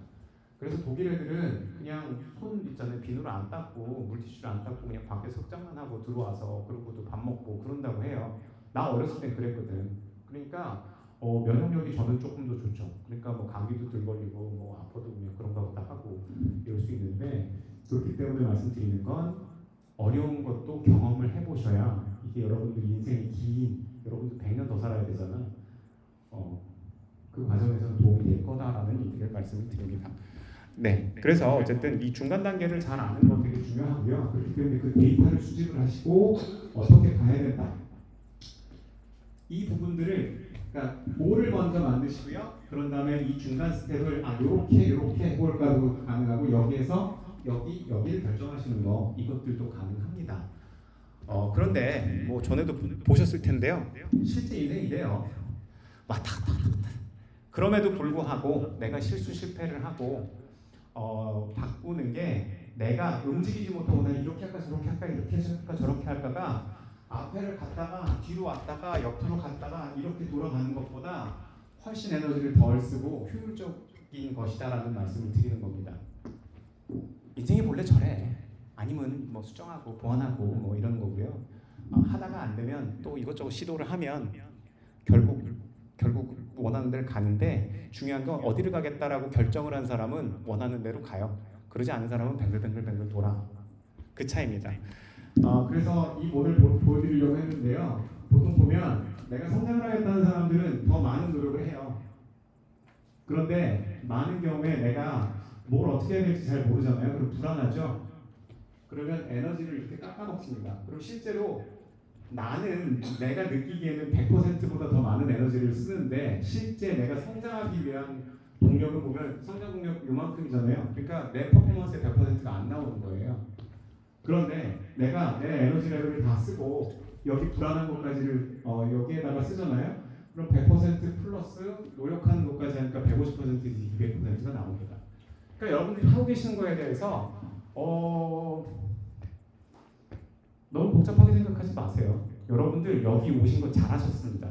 그래서 독일 애들은 그냥 손 있잖아요. 비누를 안 닦고 물티슈를 안 닦고 그냥 밖에 석장만 하고 들어와서 그러고도 밥 먹고 그런다고 해요. 나 어렸을 땐 그랬거든. 그러니까 면역력이 저는 조금 더 좋죠. 그러니까 뭐 감기도 덜 걸리고 뭐 아파도 그냥 그런가 보다 하고 이럴 수 있는데 그렇기 때문에 말씀드리는 건 어려운 것도 경험을 해보셔야 이게 여러분들 인생이 긴 여러분들 100년 더 살아야 되잖아. 그 과정에서는 도움이 될 거다라는 얘기를 말씀을 드립니다. 네, 그래서 어쨌든 이 중간 단계를 잘 아는 거 되게 중요하고요. 그렇기 때문에 그 데이터를 수집을 하시고 어떻게 가야 된다. 이 부분들을 그러니까 뭐를 먼저 만드시고요. 그런 다음에 이 중간 스텝을 요렇게 해볼까도 가능하고 여기에서 여기를 결정하시는 거 이것들도 가능합니다. 그런데 뭐 전에도 보셨을 텐데요. 실제 인생이 이래요. 왔다 갔다. 그럼에도 불구하고 내가 실패를 하고 바꾸는 게 내가 움직이지 못하고 내가 이렇게 할까 저렇게 할까 이렇게 할까 저렇게 할까가 앞에를 갔다가 뒤로 왔다가 옆으로 갔다가 이렇게 돌아가는 것보다 훨씬 에너지를 덜 쓰고 효율적인 것이다라는 말씀을 드리는 겁니다. 인생이 본래 저래. 아니면 뭐 수정하고 보완하고 뭐 이런 거고요. 하다가 안 되면 또 이것저것 시도를 하면 결국 원하는 데를 가는데 중요한 건 어디를 가겠다라고 결정을 한 사람은 원하는 대로 가요. 그러지 않은 사람은 뱅글뱅글 돌아. 그 차이입니다. 그래서 이 모델 보여드리려고 했는데요. 보통 보면 내가 성장을 하겠다는 사람들은 더 많은 노력을 해요. 그런데 많은 경우에 내가 뭘 어떻게 해야 될지 잘 모르잖아요. 그럼 불안하죠. 그러면 에너지를 이렇게 깎아먹습니다. 그럼 실제로 나는 내가 느끼기에는 100%보다 더 많은 에너지를 쓰는데 실제 내가 성장하기 위한 동력을 보면 성장 동력 요만큼이잖아요. 그러니까 내 퍼포먼스의 100%가 안 나오는 거예요. 그런데 내가 내 에너지 레벨을 다 쓰고 여기 불안한 것까지를 여기에다가 쓰잖아요. 그럼 100% 플러스 노력하는 것까지 하니까 150%에서 200%가 나옵니다. 그러니까 여러분들이 하고 계시는 거에 대해서 너무 복잡하게 생각하지 마세요. 여러분들 여기 오신 거 잘하셨습니다.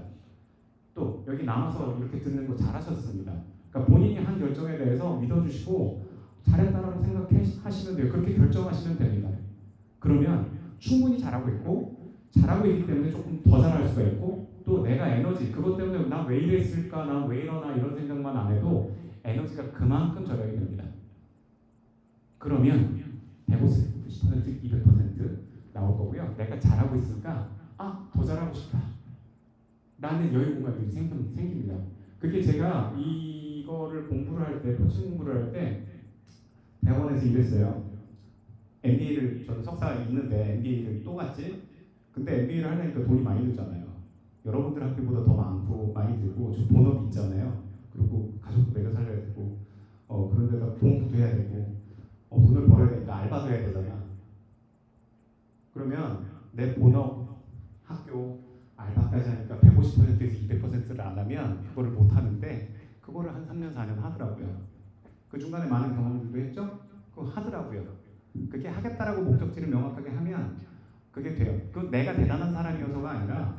또 여기 남아서 이렇게 듣는 거 잘하셨습니다. 그러니까 본인이 한 결정에 대해서 믿어주시고 잘했다라고 생각하시면 돼요. 그렇게 결정하시면 됩니다. 그러면 충분히 잘하고 있고 잘하고 있기 때문에 조금 더 잘할 수가 있고 또 내가 에너지 그것 때문에 나 왜 이랬을까 나 왜 이러나 이런 생각만 안 해도 에너지가 그만큼 절약이 됩니다. 그러면 150%, 200% 나올 거고요. 내가 잘하고 있으니까 더 잘하고 싶다. 라는 여유 공간들이 생깁니다. 그게 제가 이거를 공부를 할 때, 코칭 공부를 할 때 대학원에서 이랬어요. MBA를 저는 석사 있는데 MBA를 또 갔지. 근데 MBA를 하려니까 돈이 많이 들잖아요. 여러분들 학교보다 더 많고 많이 들고 저 본업이 있잖아요. 그리고 가족도 먹여 살려야 되고 그런데다 공부도 해야 되고 돈을 벌어야 되니까 알바도 해야 되잖아. 그러면 내 본업, 학교, 알바까지 하니까 150%에서 200%를 안 하면 그거를 못 하는데 그거를 한 3년, 4년 하더라고요. 그 중간에 많은 경험들도 했죠? 그거 하더라고요. 그게 하겠다라고 목적지를 명확하게 하면 그게 돼요. 그 내가 대단한 사람이어서가 아니라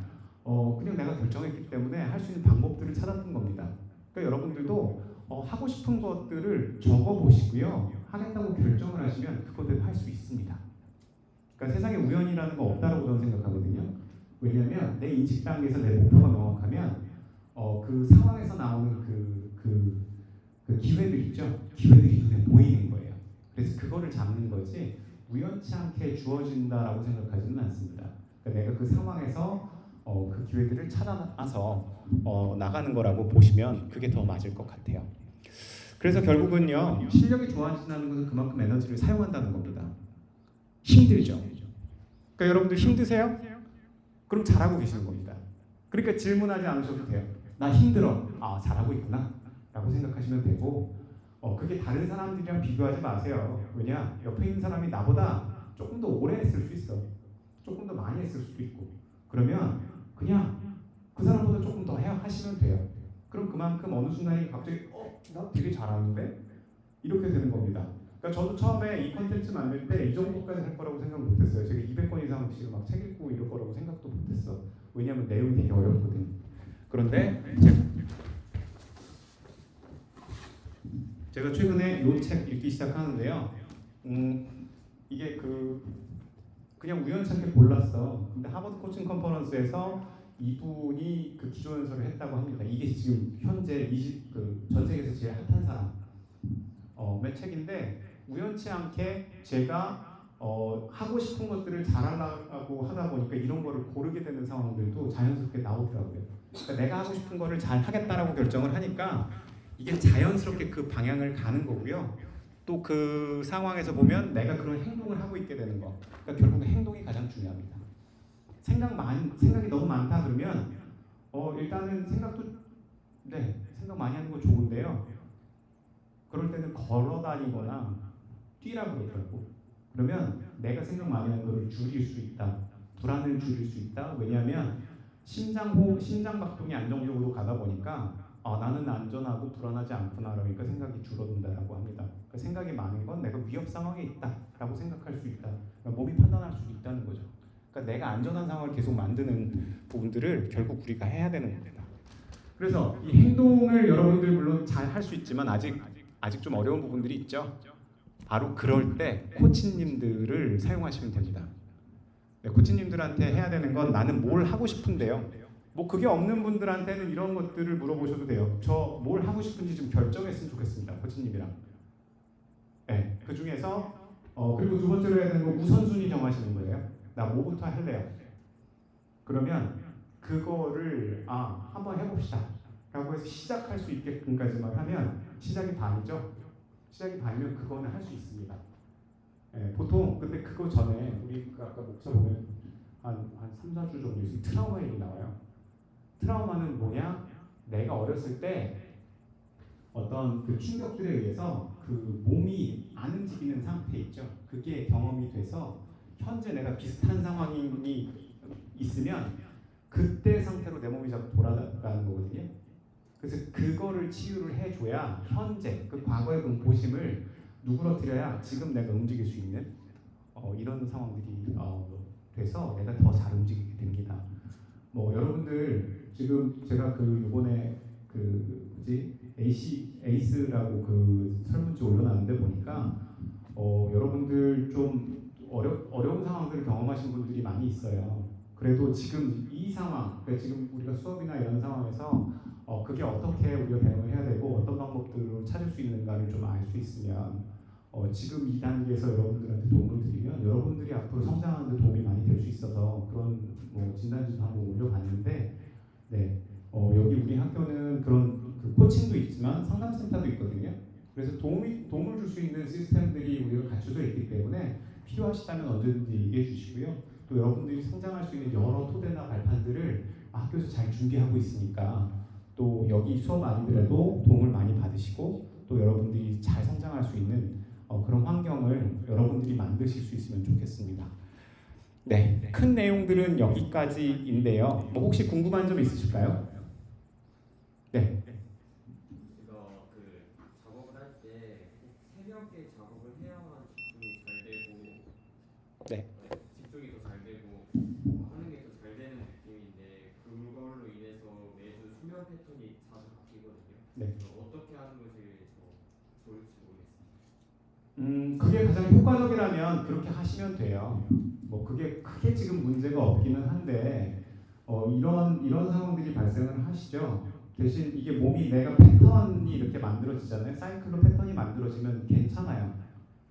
그냥 내가 결정했기 때문에 할 수 있는 방법들을 찾았던 겁니다. 그러니까 여러분들도 하고 싶은 것들을 적어보시고요. 하겠다고 결정을 하시면 그것들을 할 수 있습니다. 그러니까 세상에 우연이라는 거 없다라고 저는 생각하거든요. 왜냐하면 내 인식 단계에서 내 목표가 명확하면 그 상황에서 나오는 그 기회들 있죠. 기회들이 눈에 보이는 거예요. 그래서 그거를 잡는 거지 우연치 않게 주어진다라고 생각하지는 않습니다. 그러니까 내가 그 상황에서 그 기회들을 찾아서 나가는 거라고 보시면 그게 더 맞을 것 같아요. 그래서 결국은요 실력이 좋아진다는 것은 그만큼 에너지를 사용한다는 겁니다. 힘들죠. 그러니까 여러분들 힘드세요? 그럼 잘하고 계시는 겁니다. 그러니까 질문하지 않으셔도 돼요. 나 힘들어. 잘하고 있구나. 라고 생각하시면 되고 그게 다른 사람들이랑 비교하지 마세요. 왜냐? 옆에 있는 사람이 나보다 조금 더 오래 했을 수 있어. 조금 더 많이 했을 수도 있고. 그러면 그냥 그 사람보다 조금 더 하시면 돼요. 그럼 그만큼 어느 순간에 갑자기 나 되게 잘하는데? 이렇게 되는 겁니다. 그러니까 저도 처음에 이 컨텐츠 만들 때 이 정도까지 할 거라고 생각 못했어요. 제가 200권 이상씩 막 책 읽고 이럴 거라고 생각도 못했어. 왜냐하면 내용이 되게 어렵거든. 그런데 제가 최근에 이 책 읽기 시작하는데요. 이게 그냥 우연찮게 골랐어. 근데 하버드 코칭 컨퍼런스에서 이분이 그 기조 연설을 했다고 합니다. 이게 지금 현재 전 세계에서 제일 핫한 사람의 책인데 우연치 않게 제가 하고 싶은 것들을 잘하려고 하다 보니까 이런 거를 고르게 되는 상황들도 자연스럽게 나오더라고요. 그러니까 내가 하고 싶은 거를 잘 하겠다라고 결정을 하니까 이게 자연스럽게 그 방향을 가는 거고요. 또 그 상황에서 보면 내가 그런 행동을 하고 있게 되는 거. 그러니까 결국 행동이 가장 중요합니다. 생각이 너무 많다 그러면 일단은 생각 많이 하는 거 좋은데요. 그럴 때는 걸어 다니거나 뛰라 그러더라고. 그러면 내가 생각 많이 하는 거를 줄일 수 있다. 불안을 줄일 수 있다. 왜냐하면 심장박동이 안정적으로 가다 보니까 나는 안전하고 불안하지 않구나 그러니까 생각이 줄어든다라고 합니다. 그러니까 생각이 많은 건 내가 위협 상황에 있다라고 생각할 수 있다. 그러니까 몸이 판단할 수도 있다는 거죠. 그러니까 내가 안전한 상황을 계속 만드는 부분들을 결국 우리가 해야 되는 겁니다. 그래서 이 행동을 여러분들 물론 잘 할 수 있지만 아직 좀 어려운 부분들이 있죠. 바로 그럴 때 코치님들을 사용하시면 됩니다. 네, 코치님들한테 해야 되는 건 나는 뭘 하고 싶은데요. 뭐 그게 없는 분들한테는 이런 것들을 물어보셔도 돼요. 저 뭘 하고 싶은지 좀 결정했으면 좋겠습니다. 코치님이랑. 네, 그 중에서 그리고 두 번째로 해야 되는 건 우선순위 정하시는 거예요. 나 뭐부터 할래요. 그러면 그거를 한번 해봅시다 라고 해서 시작할 수 있게끔까지만 하면 시작이 반이죠. 시작이 밝으면 그거는 할 수 있습니다. 예, 보통 근데 그거 전에 우리 아까 목차 보면 한 3, 4주 정도 있으면 트라우마 얘기 나와요. 트라우마는 뭐냐? 내가 어렸을 때 어떤 그 충격들에 의해서 그 몸이 안 움직이는 상태 있죠. 그게 경험이 돼서 현재 내가 비슷한 상황이 있으면 그때 상태로 내 몸이 자꾸 돌아가는 거거든요. 그래서 그거를 치유를 해줘야 현재 그 과거의 공포심을 누그러뜨려야 지금 내가 움직일 수 있는 이런 상황들이 돼서 내가 더 잘 움직이게 됩니다. 뭐 여러분들 지금 제가 그 이번에 그 뭐지 에이스라고 그 설문지 올려놨는데 보니까 여러분들 좀 어려운 상황들을 경험하신 분들이 많이 있어요. 그래도 지금 이 상황, 그러니까 지금 우리가 수업이나 이런 상황에서 그게 어떻게 우리가 대응을 해야 되고 어떤 방법들로 찾을 수 있는가를 좀 알 수 있으면 지금 이 단계에서 여러분들한테 도움을 드리면 여러분들이 앞으로 성장하는 데 도움이 많이 될 수 있어서 그런 뭐 진단지도 한번 올려봤는데 네, 여기 우리 학교는 그런 그 코칭도 있지만 상담센터도 있거든요. 그래서 도움을 줄 수 있는 시스템들이 우리가 갖춰져 있기 때문에 필요하시다면 언제든지 얘기해 주시고요. 또 여러분들이 성장할 수 있는 여러 토대나 발판들을 학교에서 잘 준비하고 있으니까 또 여기 수업 아니더라도 도움을 많이 받으시고 또 여러분들이 잘 성장할 수 있는 그런 환경을 여러분들이 만드실 수 있으면 좋겠습니다. 네, 큰 내용들은 여기까지인데요. 뭐 혹시 궁금한 점 있으실까요? 네.
제가 그 작업을 할 때 새벽에 작업을 해야만 집중이 잘 되고
네.
집중이 더 잘 되고 하는 게 더 잘 되는 느낌인데 그걸로 인해서 매주 수면 패턴이 자주 바뀌거든요.
네.
그래서 어떻게 하는 것이 더 좋을지 모르겠습니다.
그게 가장 효과적이라면 그렇게 하시면 돼요. 뭐 그게 크게 지금 문제가 없기는 한데 이런 상황들이 발생을 하시죠. 대신 이게 몸이 내가 패턴이 이렇게 만들어지잖아요. 사이클로 패턴이 만들어지면 괜찮아요.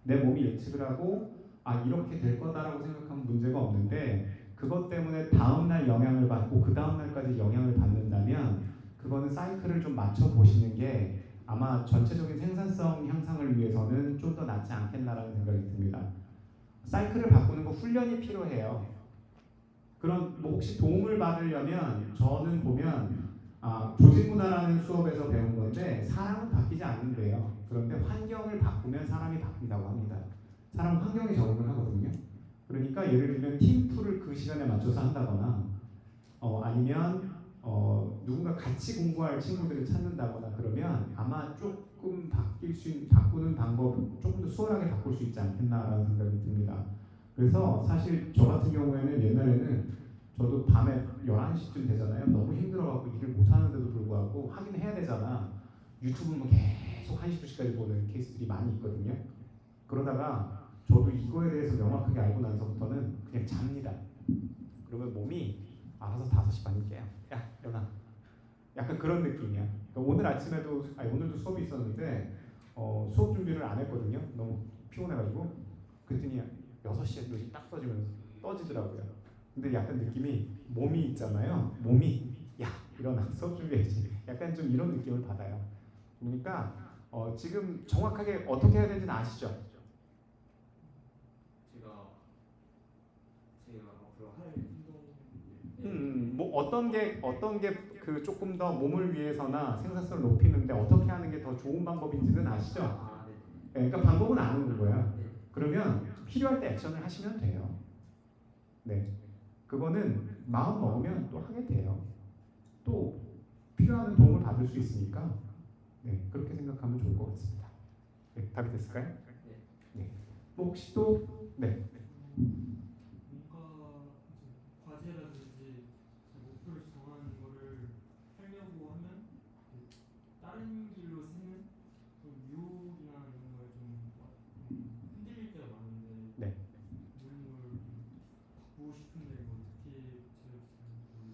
내 몸이 예측을 하고 이렇게 될 거다라고 생각하면 문제가 없는데 그것 때문에 다음날 영향을 받고 그 다음날까지 영향을 받는다면 그거는 사이클을 좀 맞춰 보시는 게 아마 전체적인 생산성 향상을 위해서는 좀 더 낫지 않겠나라는 생각이 듭니다. 사이클을 바꾸는 거 훈련이 필요해요. 그런 뭐 혹시 도움을 받으려면 저는 보면 조직문화라는 수업에서 배운 건데 사람은 바뀌지 않는데요. 그런데 환경을 바꾸면 사람이 바뀐다고 합니다. 사람 환경에 적응을 하거든요. 그러니까 예를 들면 팀플을 그 시간에 맞춰서 한다거나 아니면 누군가 같이 공부할 친구들을 찾는다거나 그러면 아마 조금 바꾸는 방법 조금 더 수월하게 바꿀 수 있지 않겠나라는 생각이 듭니다. 그래서 사실 저 같은 경우에는 옛날에는 저도 밤에 11시쯤 되잖아요. 너무 힘들어갖고 일을 못하는데도 불구하고 하긴 해야 되잖아. 유튜브는 계속 1시, 2시까지 보는 케이스들이 많이 있거든요. 그러다가 저도 이거에 대해서 명확하게 알고 나서부터는 그냥 잡니다. 그러면 몸이 알아서 5시 반에 깨요. 야, 일어나. 약간 그런 느낌이야. 그러니까 오늘 아침에도 오늘도 수업이 있었는데 수업 준비를 안 했거든요. 너무 피곤해가지고 그랬더니 6시에 눈이 딱 떠지더라고요. 근데 약간 느낌이 몸이 있잖아요. 몸이 야 일어나 수업 준비해야지. 약간 좀 이런 느낌을 받아요. 그러니까 지금 정확하게 어떻게 해야 되는지는 아시죠?
제가 앞으로 할 운동
뭐 어떤 게 그 조금 더 몸을 위해서나 생산성을 높이는데 어떻게 하는 게 더 좋은 방법인지는 아시죠?
네.
그러니까 방법은 아는 거야. 그러면 필요할 때 액션을 하시면 돼요. 네, 그거는 마음 먹으면 또 하게 돼요. 또 필요한 도움을 받을 수 있으니까 네, 그렇게 생각하면 좋을 것 같습니다. 네, 답이 됐을까요? 네. 뭐 혹시 또 네.
뭔가 이제 과제라든지 목표를 정하는 거를 하려고 하면 다른 길로 새는 좀 유혹이나 이런 거에 좀 흔들릴 때가 많은데
네.
이런 걸 좀 바꾸고 싶은데 이거 어떻게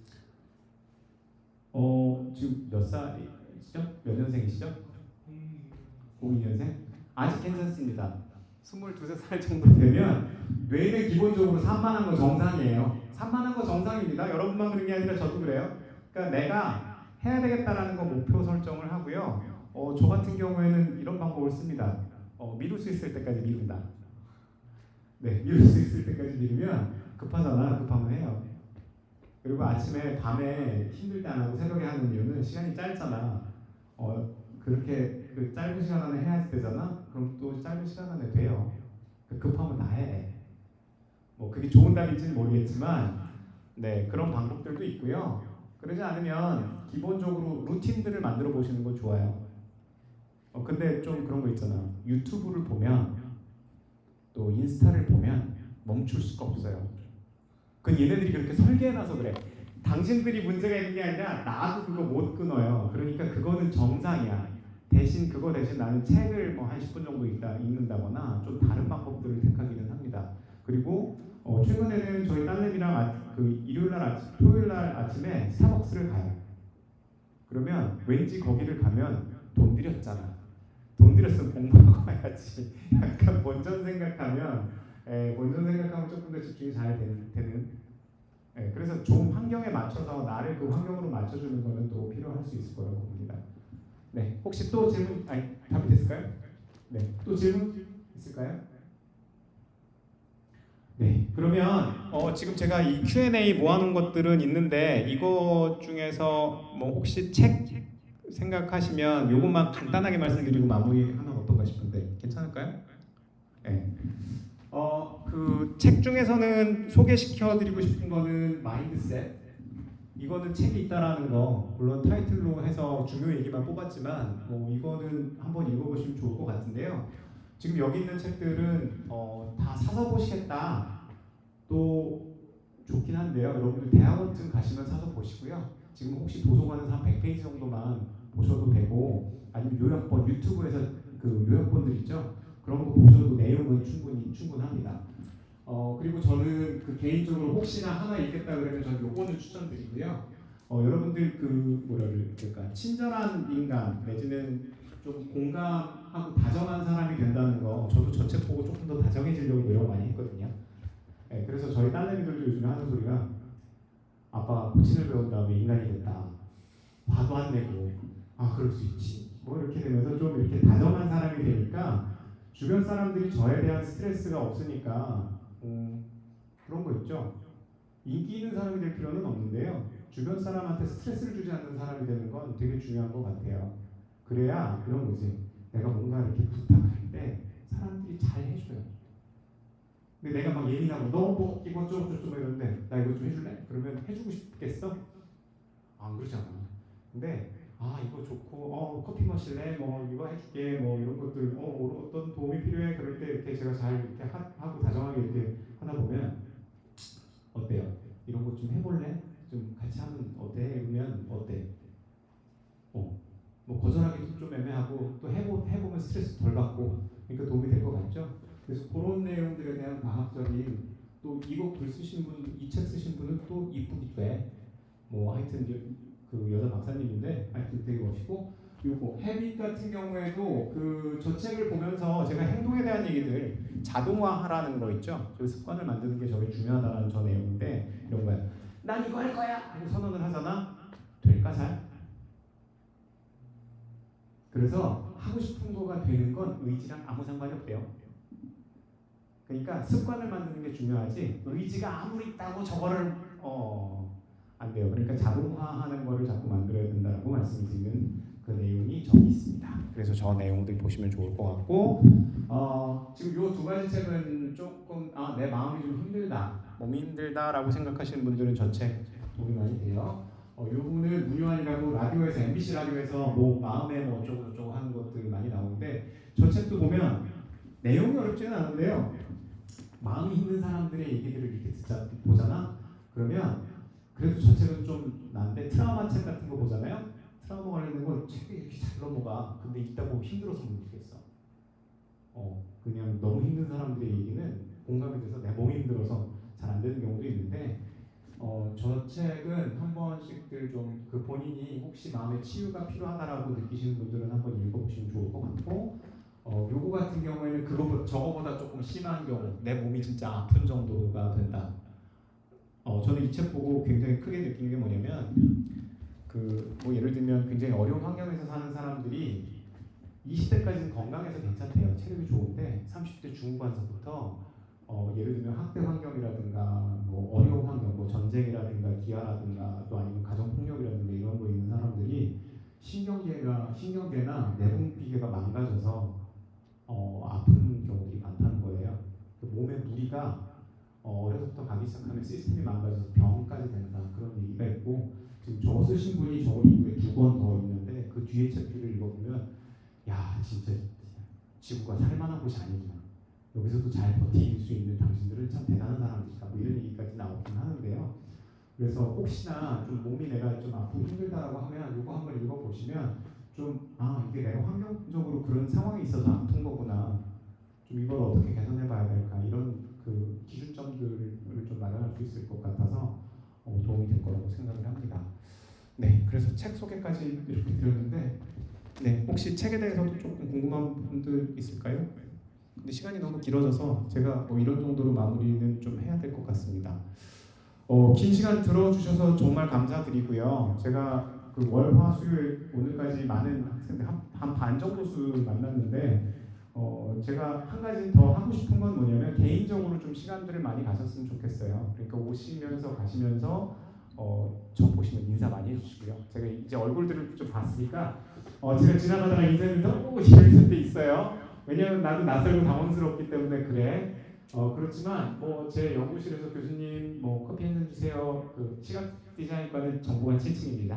제가
지금 몇 살이시죠? 몇 년생이시죠? 02년생? 아직 괜찮습니다. 22살 정도 되면 뇌는 기본적으로 산만한 거 정상이에요. 산만한 거 정상입니다. 여러분만 그런 게 아니라 저도 그래요. 그러니까 내가 해야 되겠다라는 거 목표 설정을 하고요. 저 같은 경우에는 이런 방법을 씁니다. 미룰 수 있을 때까지 미룬다. 네, 미룰 수 있을 때까지 미루면 급하잖아. 급하면 해요. 그리고 아침에 밤에 힘들 때 안 하고 새벽에 하는 이유는 시간이 짧잖아. 그렇게 그 짧은 시간 안에 해야 되잖아. 그럼 또 짧은 시간 안에 돼요. 급하면 다 해. 뭐 그게 좋은 답인지는 모르겠지만, 네, 그런 방법들도 있고요. 그러지 않으면 기본적으로 루틴들을 만들어 보시는 건 좋아요. 근데 좀 그런 거 있잖아. 유튜브를 보면 또 인스타를 보면 멈출 수가 없어요. 그건 얘네들이 그렇게 설계해놔서 그래. 당신들이 문제가 있는 게 아니라 나도 그거 못 끊어요. 그러니까 그거는 정상이야. 대신 나는 책을 뭐 한 10분 정도 읽는다거나 좀 다른 방법들을 택하기는 합니다. 그리고 최근에는 저희 딸내미랑 토요일 날 아침에 스타벅스를 가요. 그러면 왠지 거기를 가면 돈 들였잖아. 돈 들였으면 공부하고 가야지. 약간 본전 생각하면 조금 더 집중이 잘 되는. 그래서 좋은 환경에 맞춰서 나를 그 환경으로 맞춰주는 거는 또 필요할 수 있을 거라고 봅니다. 네, 혹시 또 질문? 답이 됐을까요? 네, 또 질문 있을까요? 네, 그러면 지금 제가 이 Q&A 모아놓은 것들은 있는데 이거 중에서 뭐 혹시 책 생각하시면 이것만 간단하게 말씀드리고 마무리하면 어떨까 싶은데 괜찮을까요? 네. 그 책 중에서는 소개시켜드리고 싶은 거는 마인드셋. 이거는 책이 있다라는 거, 물론 타이틀로 해서 중요 얘기만 뽑았지만 이거는 한번 읽어보시면 좋을 것 같은데요. 지금 여기 있는 책들은 다 사서 보시겠다. 또 좋긴 한데요. 여러분들 대학원쯤 가시면 사서 보시고요. 지금 혹시 도서관에서 한 100페이지 정도만 보셔도 되고, 아니면 요약본, 유튜브에서 그 요약본들 있죠? 그런 거 보셔도 내용은 충분합니다. 그리고 저는 그 개인적으로 혹시나 하나 읽겠다 그러면 저는 요거는 추천드리고요. 여러분들 친절한 인간 내지는 좀 공감하고 다정한 사람이 된다는 거, 저도 저 책 보고 조금 더 다정해지려고 노력 많이 했거든요. 네, 그래서 저희 딸내미들도 요즘에 하는 소리가 아빠 코칭을 배운 다음에 인간이 됐다. 화도 안 내고 그럴 수 있지. 뭐 이렇게 되면서 좀 이렇게 다정한 사람이 되니까 주변 사람들이 저에 대한 스트레스가 없으니까 그런 거 있죠. 인기 있는 사람이 될 필요는 없는데요. 주변 사람한테 스트레스를 주지 않는 사람이 되는 건 되게 중요한 것 같아요. 그래야 이런 거지. 내가 뭔가 이렇게 부탁할 때 사람들이 잘 해줘요. 근데 내가 막 예민하고 너 뭐 이거 좀 이러는데 나 이거 좀 해줄래? 그러면 해주고 싶겠어? 안 그러잖아. 근데 이거 좋고 커피 마실래? 뭐 이거 해줄게. 뭐 이런 것들 어떤 도움이 필요해? 그럴 때 이렇게 제가 잘 이렇게 하고 다정하게 이렇게 하다 보면 어때요? 이런 것 좀 해볼래? 좀 같이 하면 어때? 그러면 어때? 뭐 거절하기도 좀 애매하고 또 해보면 스트레스 덜 받고 그러니까 도움이 될 것 같죠? 그래서 그런 내용들에 대한 과학적인 또 이거 글 쓰신 분, 이 책 쓰신 분은 또 이쁘기도 해. 뭐 하여튼 그 여자 박사님인데 하여튼 되게 멋있고 요거 헤빗 같은 경우에도 저 책을 보면서 제가 행동에 대한 얘기들 자동화하라는 거 있죠. 그 습관을 만드는 게 저게 중요하다는 저 내용인데 이런 거야. 난 이거 할 거야 하고 선언을 하잖아. 될까 잘? 그래서 하고 싶은 거가 되는 건 의지랑 아무 상관이 없대요. 그러니까 습관을 만드는 게 중요하지 의지가 아무리 있다고 저거를 안 돼요. 그러니까 자동화하는 거를 자꾸 만들어야 된다고 말씀드리는 그 내용이 저기 있습니다. 그래서 저 내용들 보시면 좋을 것 같고 지금 요 두 가지 책은 조금 내 마음이 좀 힘들다, 몸이 힘들다라고 생각하시는 분들은 저 책 도움이 많이 돼요. 요거는 문효한이라고 라디오에서 MBC 라디오에서 뭐 마음에 뭐 어쩌고 하는 것들이 많이 나오는데 저 책도 보면 내용이 어렵지는 않은데요. 마음이 힘든 사람들의 얘기들을 이렇게 보잖아. 그러면 그래도 저 책은 좀 난데 트라우마 책 같은 거 보잖아요. 트라우마 관련된 거 책이 이렇게 잘 넘어가. 근데 읽다 보면 힘들어서 못 읽겠어. 그냥 너무 힘든 사람들의 얘기는 공감이 돼서 내 몸이 힘들어서 잘 안 되는 경우도 있는데 저 책은 한 번씩들 좀 그 본인이 혹시 마음의 치유가 필요하다라고 느끼시는 분들은 한번 읽어보시면 좋을 것 같고 요거 같은 경우에는 저거보다 조금 심한 경우 내 몸이 진짜 아픈 정도가 된다. 저는 이 책 보고 굉장히 크게 느낀 게 뭐냐면 뭐 예를 들면 굉장히 어려운 환경에서 사는 사람들이 20대까지는 건강해서 괜찮대요. 체력이 좋은데 30대 중후반서부터 예를 들면 학대 환경이라든가 뭐 어려운 환경, 뭐 전쟁이라든가 기아라든가 또 아니면 가정 폭력이라든가 이런 거 있는 사람들이 신경계나 내분비계가 망가져서 아픈 경우들이 많다는 거예요. 몸에 무리가 어려서부터 가기 시작하면 시스템이 망가져서 병까지 된다 그런 얘기가 있고 지금 저거 쓰신 분이 저거 이후에 2권 더 있는데 그 뒤에 책들을 읽어보면 야 진짜 지구가 살만한 곳이 아니구나. 여기서도 잘 버틸 수 있는 당신들은 참 대단한 사람들이다. 뭐 이런 얘기까지 나오긴 하는데요. 그래서 혹시나 좀 몸이 내가 좀 아프고 힘들다라고 하면 이거 한번 읽어보시면 좀 이게 내가 환경적으로 그런 상황이 있어서 아픈 거구나. 좀 이걸 어떻게 개선해봐야 될까 이런 그 기준점들을 좀 마련할 수 있을 것 같아서 도움이 될 거라고 생각을 합니다. 네, 그래서 책 소개까지 이렇게 드렸는데 네, 혹시 책에 대해서도 조금 궁금한 분들 있을까요? 근데 시간이 너무 길어져서 제가 뭐 이런 정도로 마무리는 좀 해야 될 것 같습니다. 긴 시간 들어주셔서 정말 감사드리고요. 제가 그 월, 화, 수요일 오늘까지 많은 학생들 한 반 정도 수를 만났는데 제가 한 가지 더 하고 싶은 건 뭐냐면 개인적으로 좀 시간들을 많이 가졌으면 좋겠어요. 그러니까 오시면서 가시면서 저 보시면 인사 많이 해주시고요. 제가 이제 얼굴들을 좀 봤으니까 제가 지나가다가 인사했는데 이럴 때 있어요. 왜냐면 나도 낯설고 당황스럽기 때문에 그래. 그렇지만 뭐 제 연구실에서 교수님 뭐 커피 한 잔 주세요. 그 시각 디자인과는 정보관 7층입니다.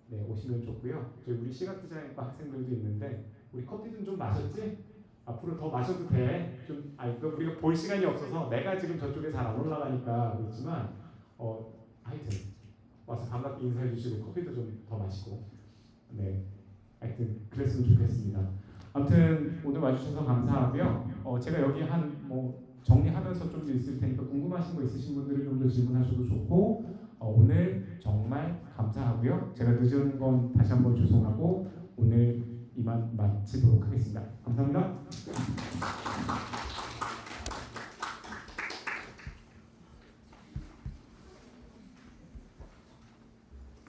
네, 오시면 좋고요. 저희 우리 시각 디자인과 학생들도 있는데 우리 커피 좀 마셨지? 앞으로 더 마셔도 돼. 좀 이거 우리가 볼 시간이 없어서 내가 지금 저쪽에 잘 안 올라가니까 그렇지만 하여튼 와서 반갑게 인사해 주시고 커피도 좀 더 마시고 네, 하여튼 그랬으면 좋겠습니다. 아무튼 오늘 와주셔서 감사하고요. 제가 여기 정리하면서 좀 있을 테니까 궁금하신 거 있으신 분들은 좀 더 질문하셔도 좋고 오늘 정말 감사하고요. 제가 늦은 건 다시 한번 죄송하고 오늘 이만 마치도록 하겠습니다. 감사합니다.